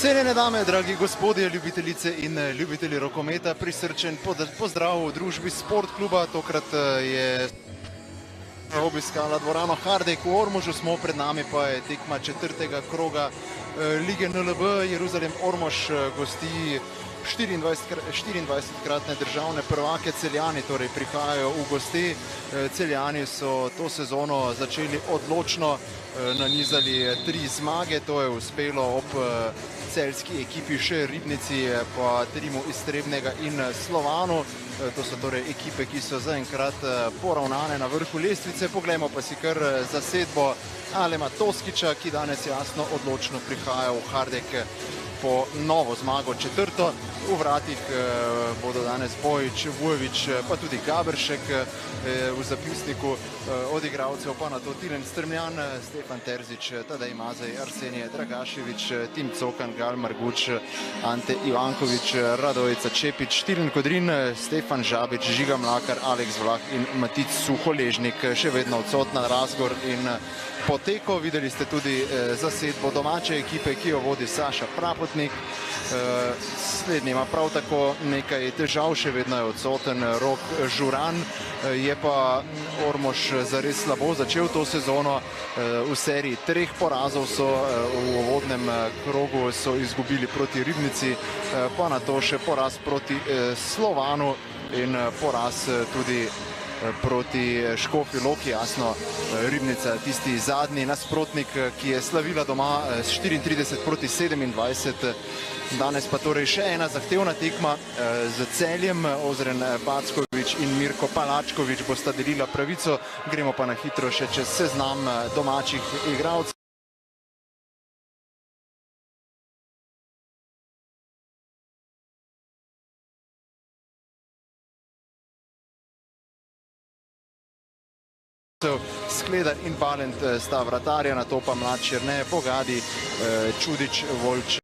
Cenjene dame, dragi gospodje, ljubitelice in ljubitelji rokometa, prisrčen pozdrav v družbi Sport kluba. Tokrat je obiskala dvorano Hardek v Ormožu, smo pred nami pa je tekma četrtega kroga lige NLB. Jeruzalem Ormož gosti 24-kratne državne prvake Celjani, torej prihajajo v gosti. Celjani so to sezono začeli odločno, nanizali 3 zmage, to je uspelo ob celjski ekipi še Ribnici, pa Trimu iz Trebnjega in Slovanu. To so torej ekipe, ki so zaenkrat poravnane na vrhu lestvice. Poglejmo pa si kar zasedbo Alema Toskiča, ki danes jasno odločno prihaja v Hardek po novo zmago četrto. V vratih bodo danes Bojič, Vujović, pa tudi Gaberšek v zapisniku od igralcev, pa na to Tilen Strmjan, Stefan Terzič, Tadej Mazej, Arsenije Dragašević, Tim Cokan, Gal Marguč, Ante Ivanković, Radojica Čepić, Tilen Kodrin, Stefan Žabič, Žiga Mlakar, Aleks Vlah in Matic Suholežnik. Še vedno odsotna Razgor in Poteko. Videli ste tudi zasedbo domače ekipe, ki jo vodi Saša Prapotnik. Slednji ima prav tako nekaj težav, še vedno je odsoten Rok Žuran. Je pa Ormož zares slabo začel to sezono. V seriji 3 porazov so v uvodnem krogu so izgubili proti Ribnici, pa na to še poraz proti Slovanu in poraz tudi proti Škofji Loki. Jasno, Ribnica tisti zadnji nasprotnik, ki je slavila doma s 34 proti 27. Danes pa torej še ena zahtevna tekma z Celjem. Ozren Backović in Mirko Palačković bosta delila pravico. Gremo pa na hitro še čez seznam domačih igralcev. Skledar in Valent sta vratarja, na to pa mlad Černe, Bogadi, Čudič, Volč.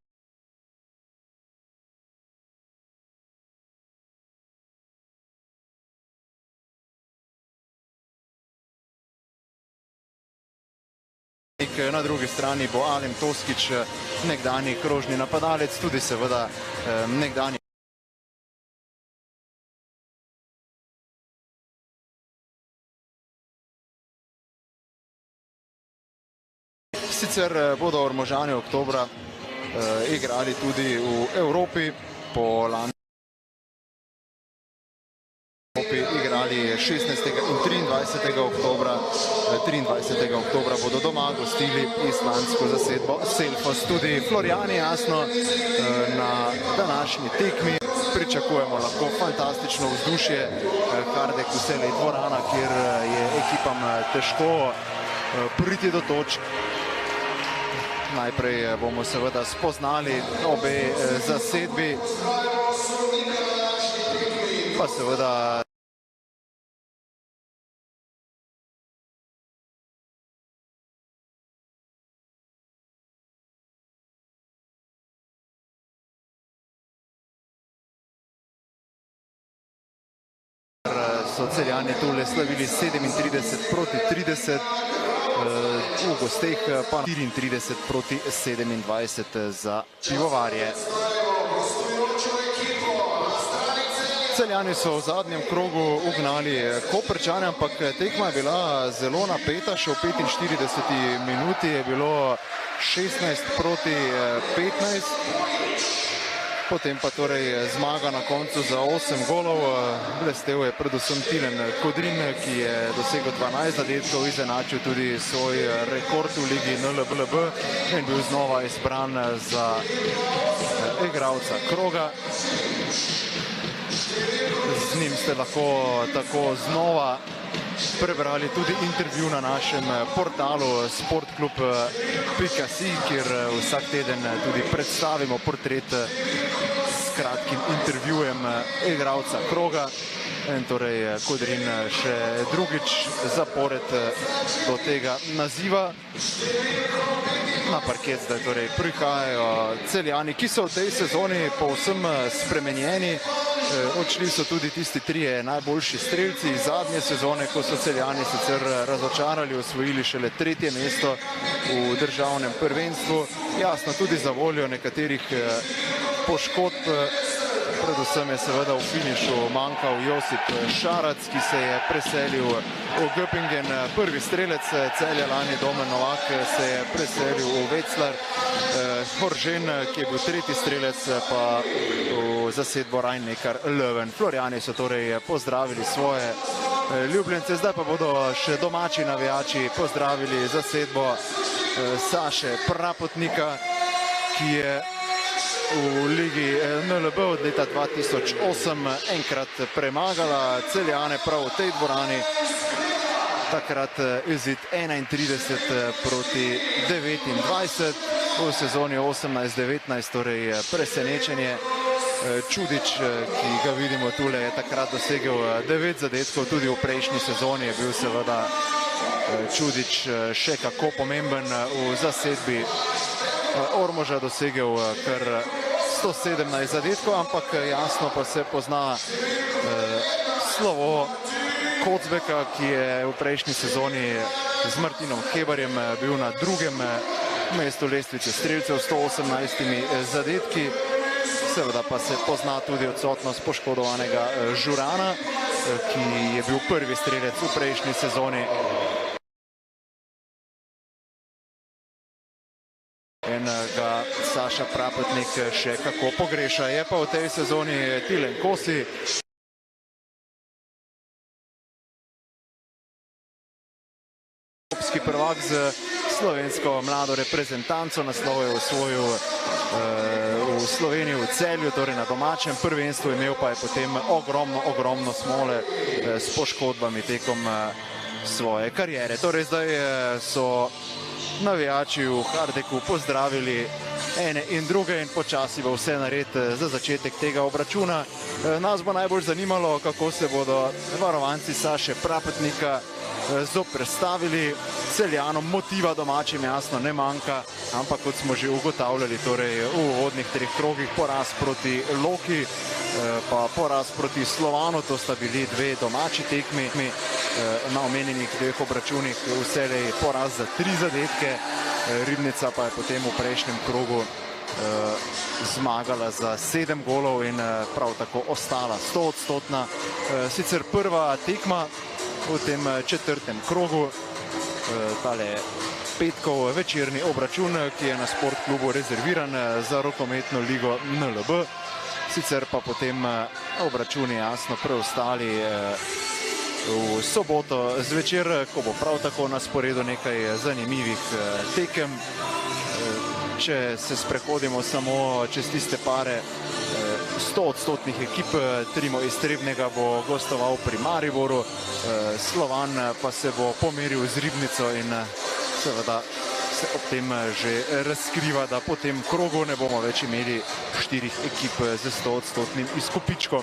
Na drugi strani bo Alem Toskič, nekdanji krožni napadalec, tudi seveda nekdanji Sicer bodo Ormožani oktobra igrali tudi v Evropi, po lani igrali 16. in 23. oktobra. 23. oktobra bodo doma gostili islandsko zasedbo Selfoss. Tudi Florijani, jasno, na današnji tekmi pričakujemo lahko fantastično vzdušje. Hardek vselej dvorana, kjer je ekipam težko priti do točk. Najprej bomo seveda spoznali obe zasedbi, pa seveda so Celjani tule slavili 37 proti 30. V gosteh pa 34 proti 27 za pivovarje. Celjani so v zadnjem krogu ugnali Koprčane, ampak tekma je bila zelo napeta. Še v 45 minuti je bilo 16 proti 15. Potem pa torej zmaga na koncu za 8 golov. Blestev je predvsem Tilen Kodrin, ki je dosegel 12 zadetkov, izenačil tudi svoj rekord v ligi NLB in bil znova izbran za igralca kroga. Z njim ste lahko tako znova prebrali tudi intervju na našem portalu sportklub.si, kjer vsak teden tudi predstavimo portret s kratkim intervjujem igralca kroga. In torej Kodrin še drugič zapored do tega naziva. Na parket zdaj torej prihajajo Celjani, ki so v tej sezoni povsem spremenjeni. Odšli so tudi tisti 3 najboljši strelci iz zadnje sezone, ko so Celjani sicer razočarali, osvojili šele 3. mesto v državnem prvenstvu. jasno tudi za voljo nekaterih poškodb. Predvsem je seveda v finišu manjkal Josip Šarac, ki se je preselil v Göppingen. Prvi strelec Celja lani, Domen Novak, se je preselil v Wetzlar. Horžen, ki je bil tretji strelec, pa v zasedbo Rhein-Neckar Löwen. Florijani so torej pozdravili svoje ljubljence, zdaj pa bodo še domači navijači pozdravili zasedbo Saše Prapotnika, ki je v ligi NLB od leta 2008 enkrat premagala Celjane prav v tej dvorani. Takrat izid 31 proti 29, v sezoni 18-19, torej presenečenje. Čudič, ki ga vidimo tule, je takrat dosegel 9 zadetkov, tudi v prejšnji sezoni je bil seveda Čudič še kako pomemben v zasedbi Ormoža, dosegel kar 117 zadetkov, ampak jasno pa se pozna slovo Kocbeka, ki je v prejšnji sezoni z Martinom Hebarjem bil na drugem mestu lestvice strelcev s 118 zadetki. Seveda pa se pozna tudi odsotnost poškodovanega Žurana, ki je bil prvi strelec v prejšnji sezoni. In ga Saša Prapotnik še kako pogreša. Je pa v tej sezoni Tilen Kosi. Evropski prvak z slovensko mlado reprezentanco, naslov je osvojil v Sloveniji, v Celju, torej na domačem prvenstvu, imel pa je potem ogromno smole s poškodbami tekom svoje kariere. Torej zdaj so navijači v Hardeku pozdravili ene in druge in počasi bo vse nared za začetek tega obračuna. Nas bo najbolj zanimalo, kako se bodo varovanci Saše Prapotnika zoperstavili Celjanom. Motiva domačim jasno ne manjka, ampak kot smo že ugotavljali, torej v uvodnih 3 krogih poraz proti Loki, pa poraz proti Slovanu, to sta bili 2 domači tekmi. Na omenjenih 2 obračunih vselej poraz za 3 zadetke. Ribnica pa je potem v prejšnjem krogu zmagala za 7 golov in prav tako ostala 100-odstotna. Sicer prva tekma v tem 4. krogu, tale petkov večerni obračun, ki je na Sport klubu rezerviran za rokometno ligo NLB. Sicer pa potem obračuni jasno preostali v soboto zvečer, ko bo prav tako na sporedu nekaj zanimivih tekem. Če se sprehodimo samo čez tiste pare 100-odstotnih ekip, Trimo iz Trebnjega bo gostoval pri Mariboru, Slovan pa se bo pomeril z Ribnico in seveda se ob tem že razkriva, da po tem krogu ne bomo več imeli 4 ekip z 100-odstotnim izkupičkom.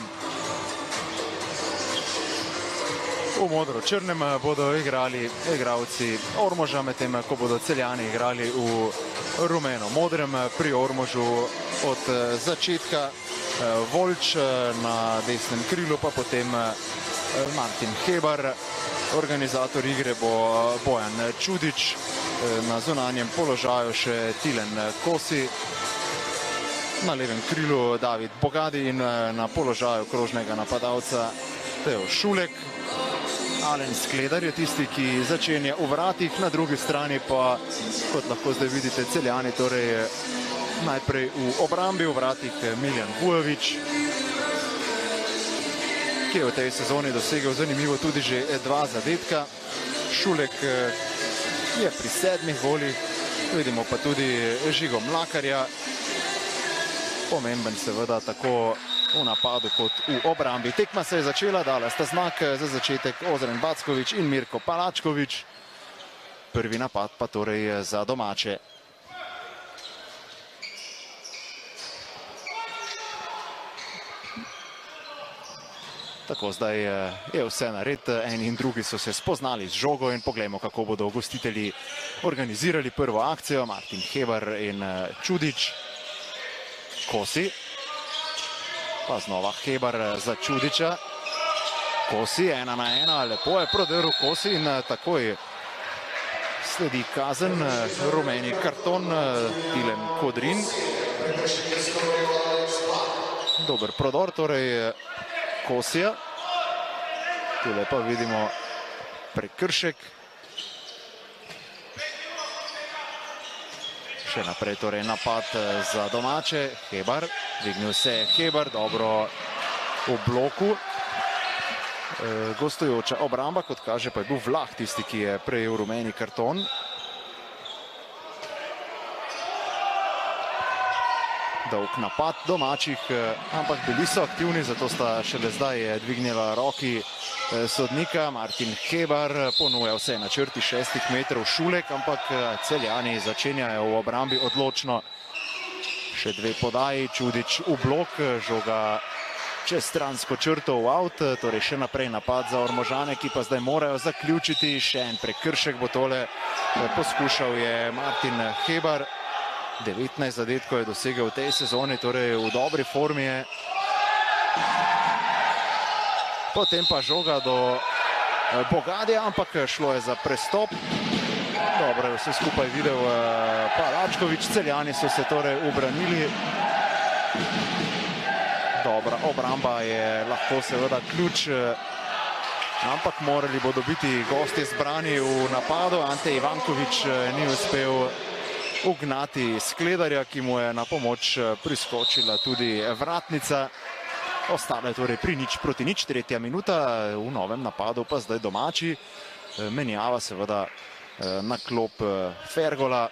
V modro-črnem bodo igrali igralci Ormoža, medtem ko bodo Celjani igrali v rumeno-modrem. Pri Ormožu od začetka Volč, na desnem krilu pa potem Martin Hebar. Organizator igre bo Bojan Čudič, na zunanjem položaju še Tilen Kosi, na levem krilu David Bogadi in na položaju krožnega napadalca Teo Šulek. Alen Skledar je tisti, ki začenja v vratih, na drugi strani pa, kot lahko zdaj vidite, Celjani, torej najprej v obrambi, v vratih Miljan Vujović, ki je v tej sezoni dosegel zanimivo tudi že 2 zadetka. Šulek je pri 7 golih, vidimo pa tudi Žigo Mlakarja, pomemben seveda tako v napadu kot v obrambi. Tekma se je začela, dala sta znak za začetek Ozren Backović in Mirko Palačković. Prvi napad pa torej za domače. Tako, zdaj je vse nared, eni in drugi so se spoznali z žogo in poglejmo, kako bodo gostitelji organizirali prvo akcijo. Martin Hebar in Čudič. Kosi. Pa znova Hebar za Čudiča. Kosi 1 na 1, lepo je prodrl Kosi in takoj Sledi kazen, rumeni karton, Tilen Kodrin. Dober prodor, torej Kosija. Tule pa vidimo prekršek. Še naprej torej napad za domače. Hebar, dvignil se je Hebar, dobro v bloku. Gostujoča obramba, kot kaže, pa je bil Vlah tisti, ki je prejel rumeni karton. Dolg napad domačih, ampak bili so aktivni, zato sta šele zdaj dvignila roki sodnika. Martin Hebar ponuja vse na črti 6 metrov Šulek, ampak Celjani začenjajo v obrambi odločno. Še dve podaji, Čudič v blok, žoga čez stransko črto v avt, torej še naprej napad za Ormožane, ki pa zdaj morajo zaključiti. Še en prekršek bo tole poskušal je Martin Hebar. 19 zadetkov je dosegel v tej sezoni, torej v dobri formi je. Potem pa žoga do Bogadija, ampak šlo je za prestop. Dobro je vse skupaj videl Palačkovič. Celjani so se torej ubranili. Dobra obramba je lahko seveda ključ, ampak morali bodo biti gosti zbrani v napadu. Ante Ivankovič ni uspel ugnati Skledarja, ki mu je na pomoč priskočila tudi vratnica. Ostale torej pri 0:0, tretja minuta, v novem napadu pa zdaj domači. Menjava seveda na klop Fergola,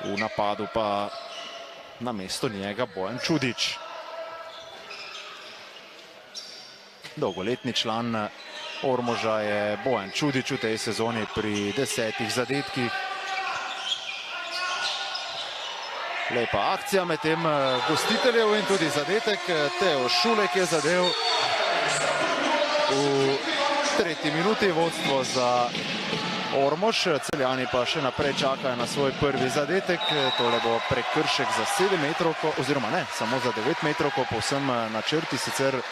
v napadu pa namesto njega Bojan Čudič. Dolgoletni član Ormoža je Bojan Čudič v tej sezoni pri 10 zadetkih. Lepa akcija med tem gostiteljev in tudi zadetek. Teo Šulek je zadev v tretji minuti, vodstvo za Ormož. Celjani pa še naprej čakajo na svoj prvi zadetek. Tole bo prekršek za 7 metrovko, oziroma ne, samo za 9 metrovko, povsem na črti sicer,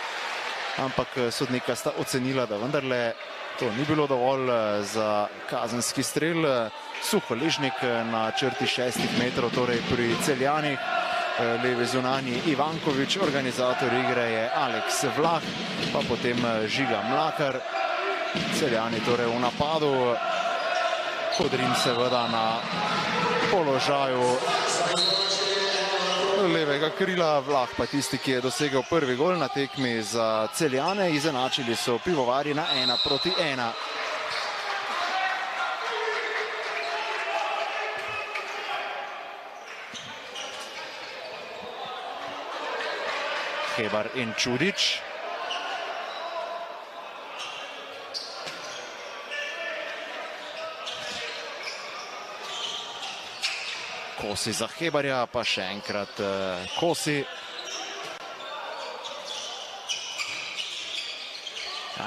ampak sodnika sta ocenila, da vendarle to ni bilo dovolj za kazenski strel. Suholežnik na črti 6 metrov, torej pri Celjanih. Levi zunanji Ivankovič, organizator igre je Aleks Vlah, pa potem Žiga Mlakar. Celjani torej v napadu. Kodrin seveda na položaju levega krila, Vlah pa tisti, ki je dosegel prvi gol na tekmi za Celjane. Izenačili so pivovarji na 1:1. Hebar in Čudič. Kosi za Hebarja, pa še enkrat Kosi.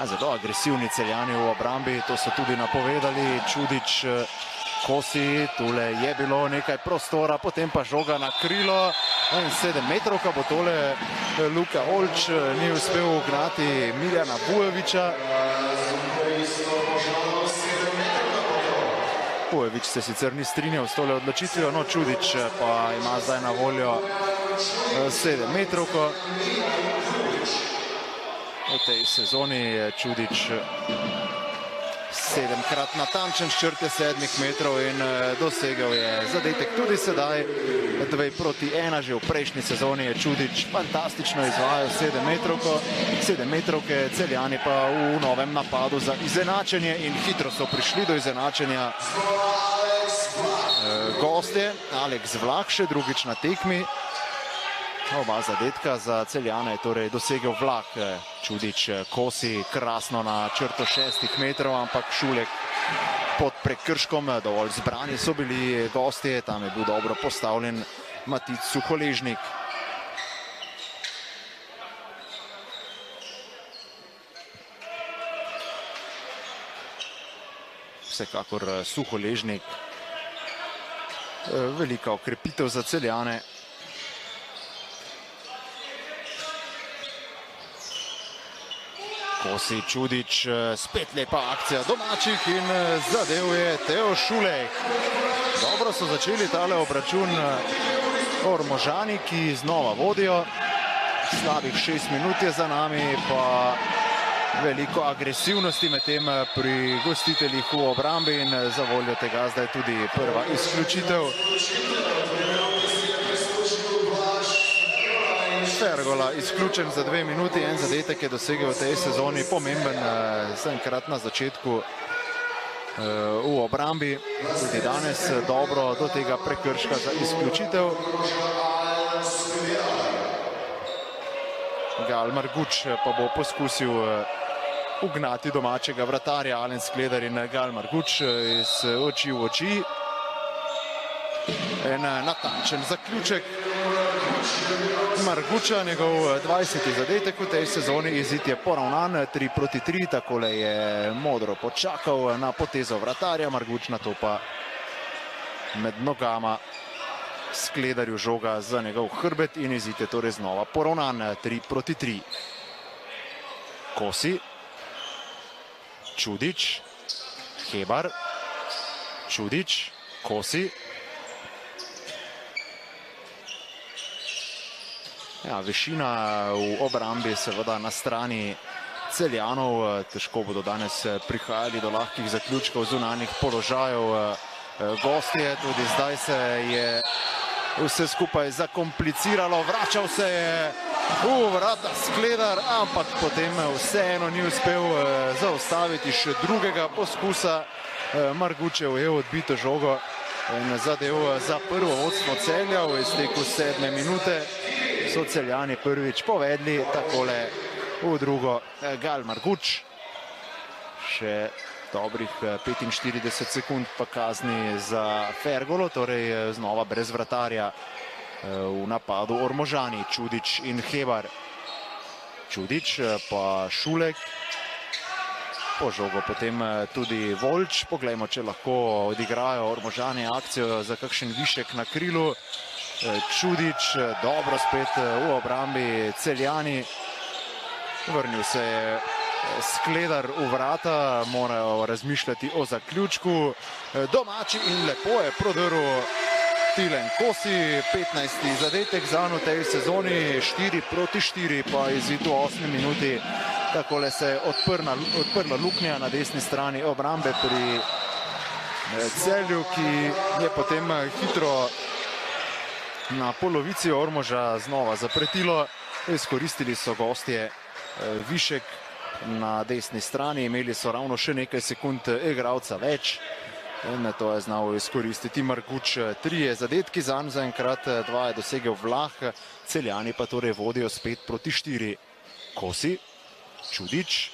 Zelo agresivni Celjani v obrambi, to so tudi napovedali. Čudič, Kosi, tule je bilo nekaj prostora, potem pa žoga na krilo. 7 metrovka bo tole. Luka Olč ni uspel ugnati Miljana Bujeviča. Bujevič se sicer ni strinjal s tole odločitvijo, no Čudič pa ima zdaj na voljo 7 metrovko. V tej sezoni je Čudič 7-krat natančen s črte 7 metrov in dosegel je zadetek tudi sedaj. 2:1, že v prejšnji sezoni je Čudič fantastično izvajal 7 metrovko. 7 metrovke, Celjani pa v novem napadu za izenačenje in hitro so prišli do izenačenja gostje. Aleks Vlah še drugič na tekmi. Oba zadetka za Celjane je torej dosegel Vlah. Čudič, Kosi krasno na črto 6 metrov, ampak Šulek pod prekrškom. Dovolj zbrani so bili gostje, tam je bil dobro postavljen Matic Suholežnik. Vsekakor Suholežnik velika okrepitev za Celjane. Kosi, Čudič, spet lepa akcija domačih in zadev je Teo Šulek. Dobro so začeli tale obračun Ormožani, ki znova vodijo. Slabih 6 minut je za nami, pa veliko agresivnosti medtem pri gostiteljih v obrambi in za voljo tega zdaj tudi prva izključitev. Fergola izključen za 2 minuti, en zadetek je dosegel v tej sezoni, pomemben zaenkrat na začetku v obrambi. Tudi danes dobro do tega prekrška za izključitev. Gal Marguč pa bo poskusil ugnati domačega vratarja. Alen Skledar in Gal Marguč iz oči v oči. En natančen zaključek Marguča, njegov 20. zadetek v tej sezoni. Izid je poravnan 3-3, takole je modro počakal na potezo vratarja. Marguč na to pa med nogama Skledarju žoga za njegov hrbet in izid je torej znova poravnan 3-3. Kosi, Čudič, Hebar, Čudič, Kosi. Ja, višina v obrambi seveda na strani Celjanov. Težko bodo danes prihajali do lahkih zaključkov zunanjih položajev. Gostje, tudi zdaj se je vse skupaj zakompliciralo. Vračal se je v vrata Skledar, ampak potem vseeno ni uspel zaustaviti še drugega poskusa. Margučev je odbito žogo in zadev za prvo vodstvo Celja v izteku 7. minute. So Celjani prvič povedli, takole v drugo Gal Marguč. Še dobrih 45 sekund pa kazni za Fergolo, torej znova brez vratarja v napadu Ormožani. Čudič in Hebar. Čudič pa Šulek. Po žogo potem tudi Volč. Poglejmo, če lahko odigrajo Ormožani akcijo za kakšen višek na krilu. Čudič, dobro spet v obrambi Celjani. Vrnil se je Skledar v vrata, morajo razmišljati o zaključku. Domači in lepo je prodrl Tilen Kosi, 15. zadetek zanj v tej sezoni, 4-4 pa izid v 8. minuti. Takole se je odprla luknja na desni strani obrambe pri Celju, ki je potem hitro na polovici Ormoža znova zapretilo. Izkoristili so gostje višek na desni strani, imeli so ravno še nekaj sekund igralca več in to je znal izkoristiti Marguč. 3 zadetki zanj zaenkrat, 2 je dosegel Vlah, Celjani pa torej vodijo spet 5-4. Kosi, Čudič,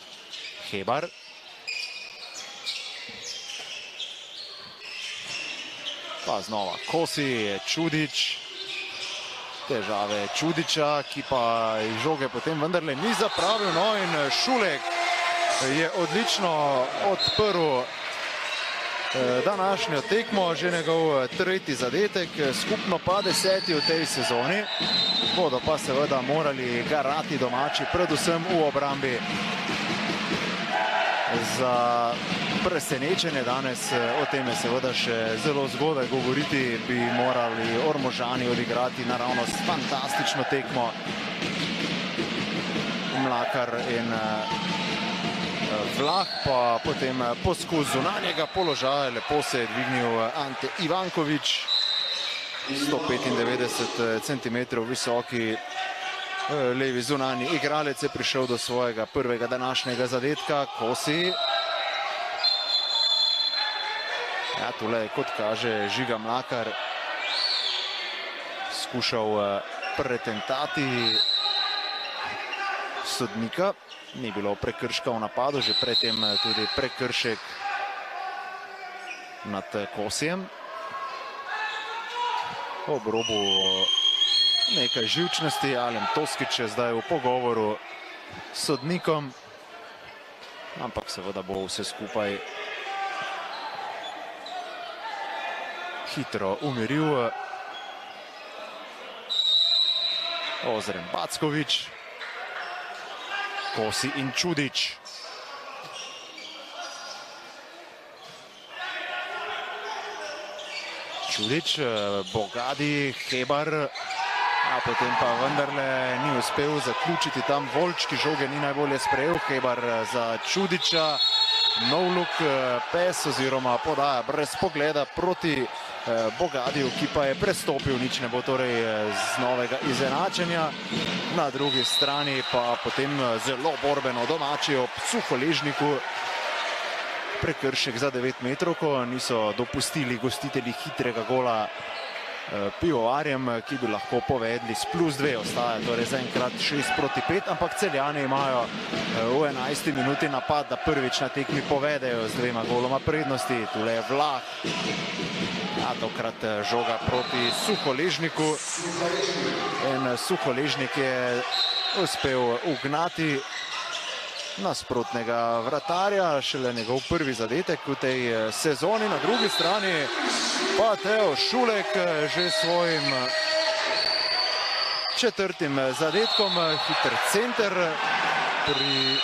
Hebar. Pa znova Kosi, Čudič. Težave Čudiča, ki pa žoge potem vendarle ni zapravil. No in Šulek je odlično odprl današnjo tekmo, že njegov 3. zadetek, skupno pa 10. v tej sezoni. Bodo pa seveda morali garati domači, predvsem v obrambi. Za presenečenje danes, o tem je seveda še zelo zgodaj govoriti, bi morali Ormožani odigrati naravnost fantastično tekmo. Mlakar in Vlah, pa potem poskus zunanjega položaja, lepo se je dvignil Ante Ivankovič, 195 cm visoki levi zunanji igralec je prišel do svojega prvega današnjega zadetka. Kosi. Ja, tule, kot kaže Žiga Mlakar, skušal pretentati sodnika. Ni bilo prekrška v napadu, že predtem tudi prekršek nad Kosijem. Ob robu nekaj živčnosti, Alen Toskič je zdaj v pogovoru s sodnikom, ampak seveda bo vse skupaj hitro umiril. Ozren Backovič. Kosi in Čudič. Čudič, Bogadi, Hebar, a potem pa vendarle ni uspel zaključiti tam Volč, ki žoge ni najbolje sprejel. Hebar za Čudiča, no-look pes oziroma podaja brez pogleda proti Bogadiju, ki pa je prestopil, nič ne bo torej z novega izenačenja. Na drugi strani pa potem zelo borbeno domači ob Suholežniku. Prekršek za 9 metrovko, niso dopustili gostitelji hitrega gola pivovarjem, ki bi lahko povedli s +2, ostaja torej zaenkrat 6-5, ampak Celjani imajo v 11. minuti napad, da prvič na tekmi povedejo z 2 goloma prednosti. Tule je Vlah, a tokrat žoga proti Suholežniku in Suholežnik je uspel ugnati nasprotnega vratarja, šele njegov prvi zadetek v tej sezoni. Na drugi strani pa Teo Šulek že svojim 4. zadetkom, hiter center pri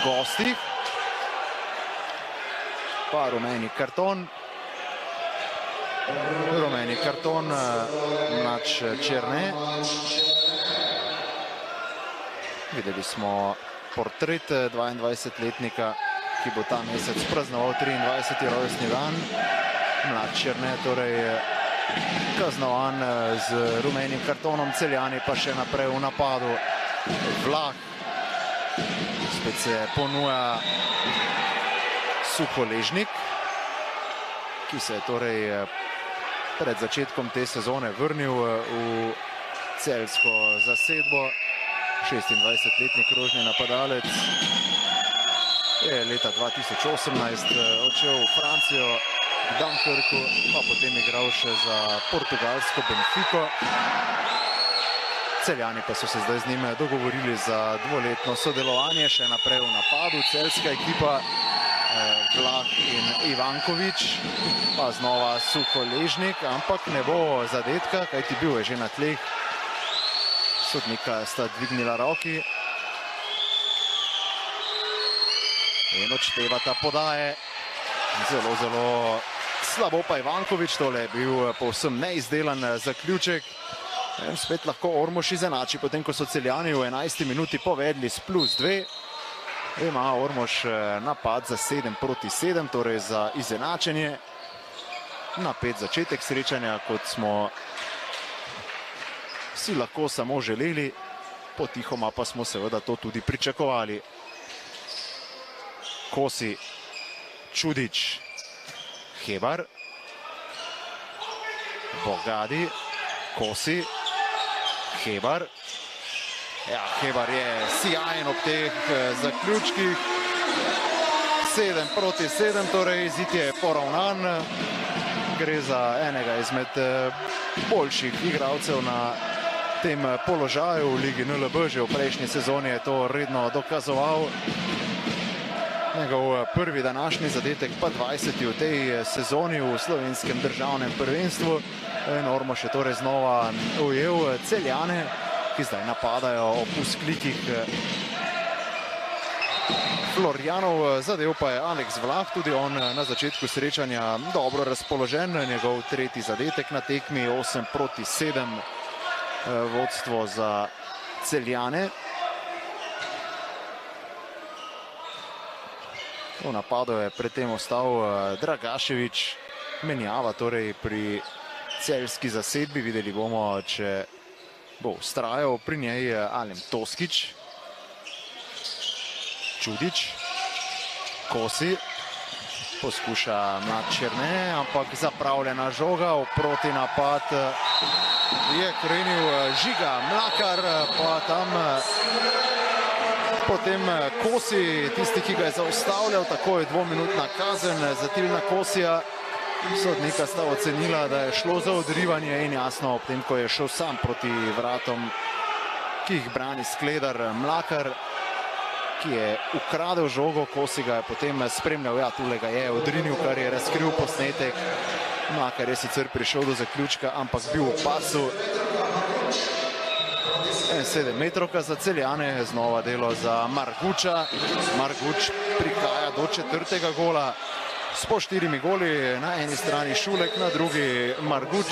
gostih. Pa rumeni karton. Rumeni karton Mlač Černe. Videli smo portret 22-letnika, ki bo ta mesec praznoval 23. rojstni dan. Mlač Černe torej kaznovan z rumenim kartonom, Celjani pa še naprej v napadu. Vlah, spet se ponuja Suholežnik, ki se je torej pred začetkom te sezone vrnil v celjsko zasedbo. 26-letni krožni napadalec je leta 2018 odšel v Francijo, k Dunkirku, pa potem igral še za portugalsko Benfico. Celjani pa so se zdaj z njim dogovorili za dvoletno sodelovanje, še naprej v napadu. Celjska ekipa, Vlah in Ivankovič, pa znova Suholežnik, ampak ne bo zadetka, kajti bil je že na tleh. Sodnika sta dvignila roki in odštevata podaje. Zelo slabo pa Ivankovič, tole je bil povsem neizdelan zaključek. Spet lahko Ormož izenači, potem ko so Celjani v 11. minuti povedli s +2. Ima Ormož napad za 7-7, torej za izenačenje. Napet začetek srečanja, kot smo si lahko samo želeli, potihoma pa smo seveda to tudi pričakovali. Kosi, Čudič, Hebar, Bogadi, Kosi, Hebar. Ja, Hebar je sijajen ob teh zaključkih. 7-7, torej izid je poravnan. Gre za enega izmed boljših igralcev na tem položaju v Ligi NLB. Že v prejšnji sezoni je to redno dokazoval. Njegov prvi današnji zadetek pa 20. v tej sezoni v slovenskem državnem prvenstvu. Ormož je torej znova ujel Celjane, ki zdaj napadajo ob vzklikih Florjanov. Zadev pa je Aleks Vlah, tudi on na začetku srečanja dobro razpoložen. Njegov 3. zadetek na tekmi, 8-7 vodstvo za Celjane. V napadu je predtem ostal Dragaševič. Menjava torej pri celjski zasedbi. Videli bomo, če bo vztrajal pri njej Alem Toskič. Čudič, Kosi, poskuša Mlač Černe, ampak zapravljena žoga, v protinapad je krenil Žiga Mlakar, pa tam potem Kosi, tisti, ki ga je zaustavljal, tako je dvominutna kazen za Tilna Kosija. Sodnika sta ocenila, da je šlo za odrivanje in jasno, ob tem, ko je šel sam proti vratom, ki jih brani Skledar, Mlakar, ki je ukradel žogo, Kosi ga je potem spremljal, ja, tule ga je odrinil, kar je razkril posnetek. Mlakar je sicer prišel do zaključka, ampak bil v pasu. 7-metrovka za Celjane, znova delo za Marguča. Marguč prihaja do 4. gola s po 4 goli, na eni strani Šulek, na drugi Marguč.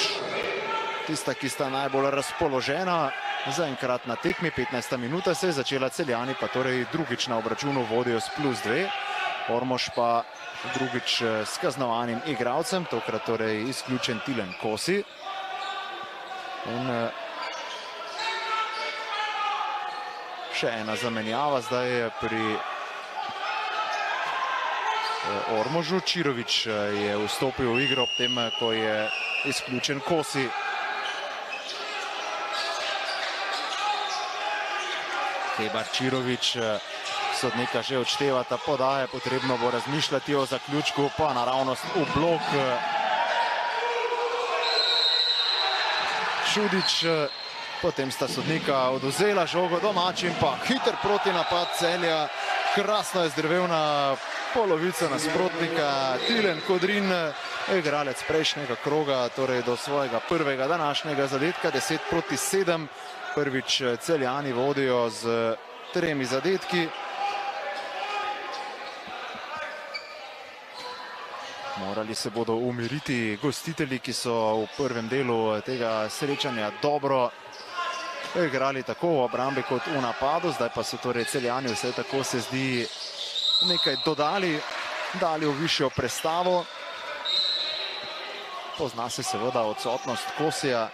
Tista, ki sta najbolj razpoložena zaenkrat na tekmi. 15. minuta se je začela, Celjani pa torej drugič na obračunu vodijo s +2. Ormož pa drugič s kaznovanim igralcem, tokrat torej izključen Tilen Kosi. In še ena zamenjava zdaj pri Ormožu. Čirović je vstopil v igro ob tem, ko je izključen Kosi. Hebar, Čirović, sodnika že odštevata podaje, potrebno bo razmišljati o zaključku, pa naravnost v blok. Šudić, potem sta sodnika odvzela žogo domačim, pa hiter protinapad Celja. Krasno je zdrvel na polovico nasprotnika Tilen Kodrin, igralec prejšnjega kroga, torej do svojega prvega današnjega zadetka, 10-7. Prvič Celjani vodijo z 3 zadetki. Morali se bodo umiriti gostitelji, ki so v prvem delu tega srečanja dobro igrali tako v obrambi kot v napadu. Zdaj pa so torej Celjani, vse tako se zdi, nekaj dodali, dali v višjo prestavo. Pozna se seveda odsotnost Kosija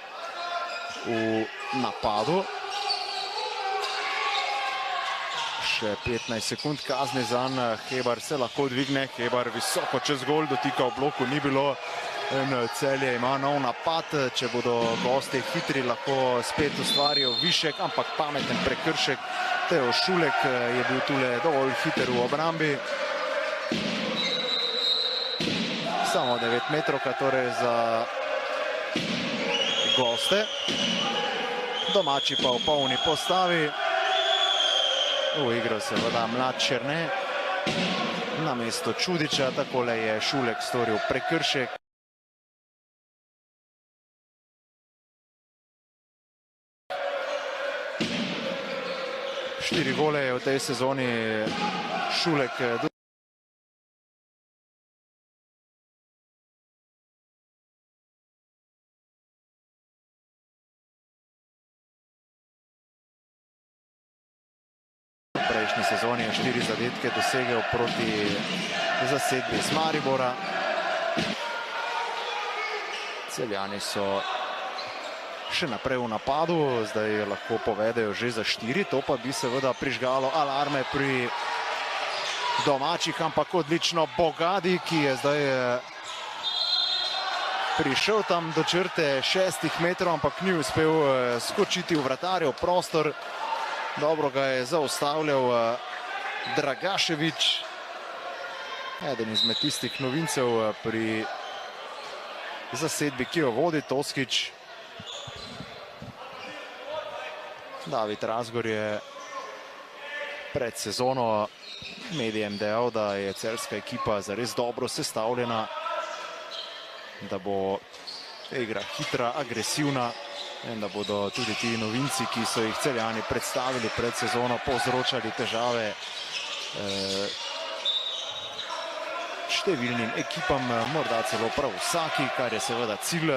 v napadu. Še 15 sekund kazni zanj, Hebar se lahko dvigne, Hebar visoko čez gol, dotika v bloku ni bilo. Celje ima nov napad, če bodo gosti hitri, lahko spet ustvarijo višek, ampak pameten prekršek. Teo Šulek je bil tule dovolj hiter v obrambi. Samo 9-metrovka torej za goste. Domači pa v polni postavi. V igro seveda mlad Černe. Na mesto Čudića, takole je Šulek storil prekršek. Štiri gole je v tej sezoni Šulek v prejšnji sezoni je 4 zadetke dosegel proti zasedbi iz Maribora. Celjani so še naprej v napadu, zdaj lahko povedejo že za 4, to pa bi seveda prižgalo alarme pri domačih, ampak odlično Bogadi, ki je zdaj prišel tam do črte 6 metrov, ampak ni uspel skočiti v vratarjev prostor. Dobro ga je zaustavljal Dragašević, eden izmed tistih novincev pri zasedbi, ki jo vodi Toskić. David Razgor je pred sezono medijem dejal, da je celjska ekipa zares dobro sestavljena, da bo igra hitra, agresivna in da bodo tudi ti novinci, ki so jih Celjani predstavili pred sezono, povzročali težave številnim ekipam, morda celo prav vsaki, kar je seveda cilj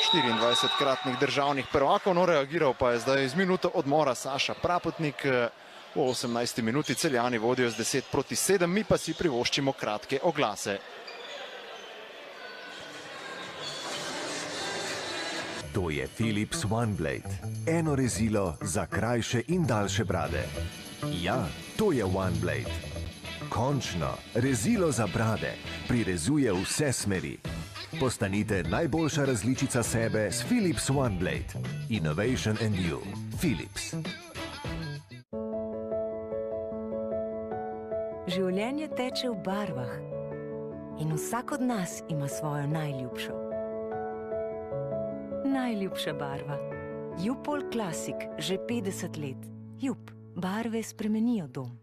24-kratnih državnih prvakov. No, reagiral pa je zdaj z minuto odmora Saša Prapotnik. V 18. minuti Celjani vodijo z 10-7, mi pa si privoščimo kratke oglase. To je Philips OneBlade. Eno rezilo za krajše in daljše brade. Ja, to je OneBlade. Končno, rezilo za brade prirezuje vse smeri. Postanite najboljša različica sebe s Philips OneBlade. Innovation and you. Philips. Življenje teče v barvah in vsak od nas ima svojo najljubšo. Najljubša barva. Jupol Classic, že 50 let. Jup, barve spremenijo dom.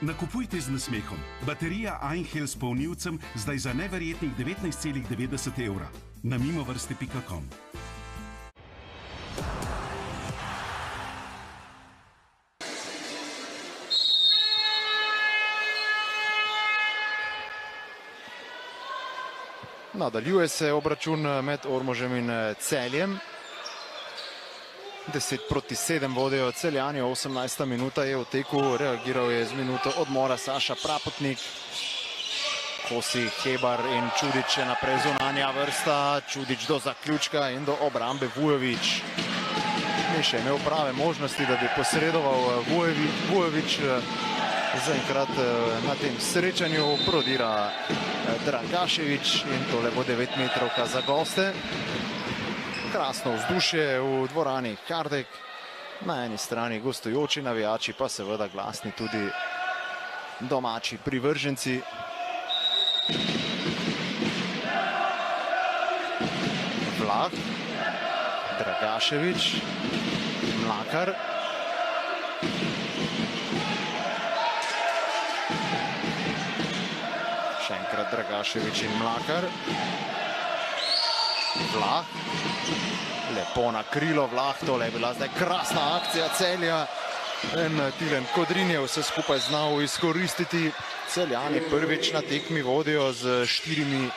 Nakupujte z nasmehom. Baterija Einhell s polnilcem zdaj za neverjetnih 19,90 €. Na mimovrste.com. Nadaljuje se obračun med Ormožem in Celjem. 10-7 vodijo Celjani, 18. minuta je v teku, reagiral je z minuto odmora Saša Prapotnik. Kosi, Hebar in Čudič je naprej zunanja vrsta, Čudič do zaključka in do obrambe Vujović. Ni še imel prave možnosti, da bi posredoval Vujović. Zaenkrat na tem srečanju prodira Dragašević in tole bo 9 metrovka za goste. Krasno vzdušje v dvorani Hardek. Na eni strani gostujoči navijači, pa seveda glasni tudi domači privrženci. Vlah, Dragašević, Mlakar. Še enkrat Dragašević in Mlakar. Vlah, lepo na krilo Vlah, tole je bila zdaj krasna akcija Celja. Tilen Kodrin je vse skupaj znal izkoristiti. Celjani prvič na tekmi vodijo z 4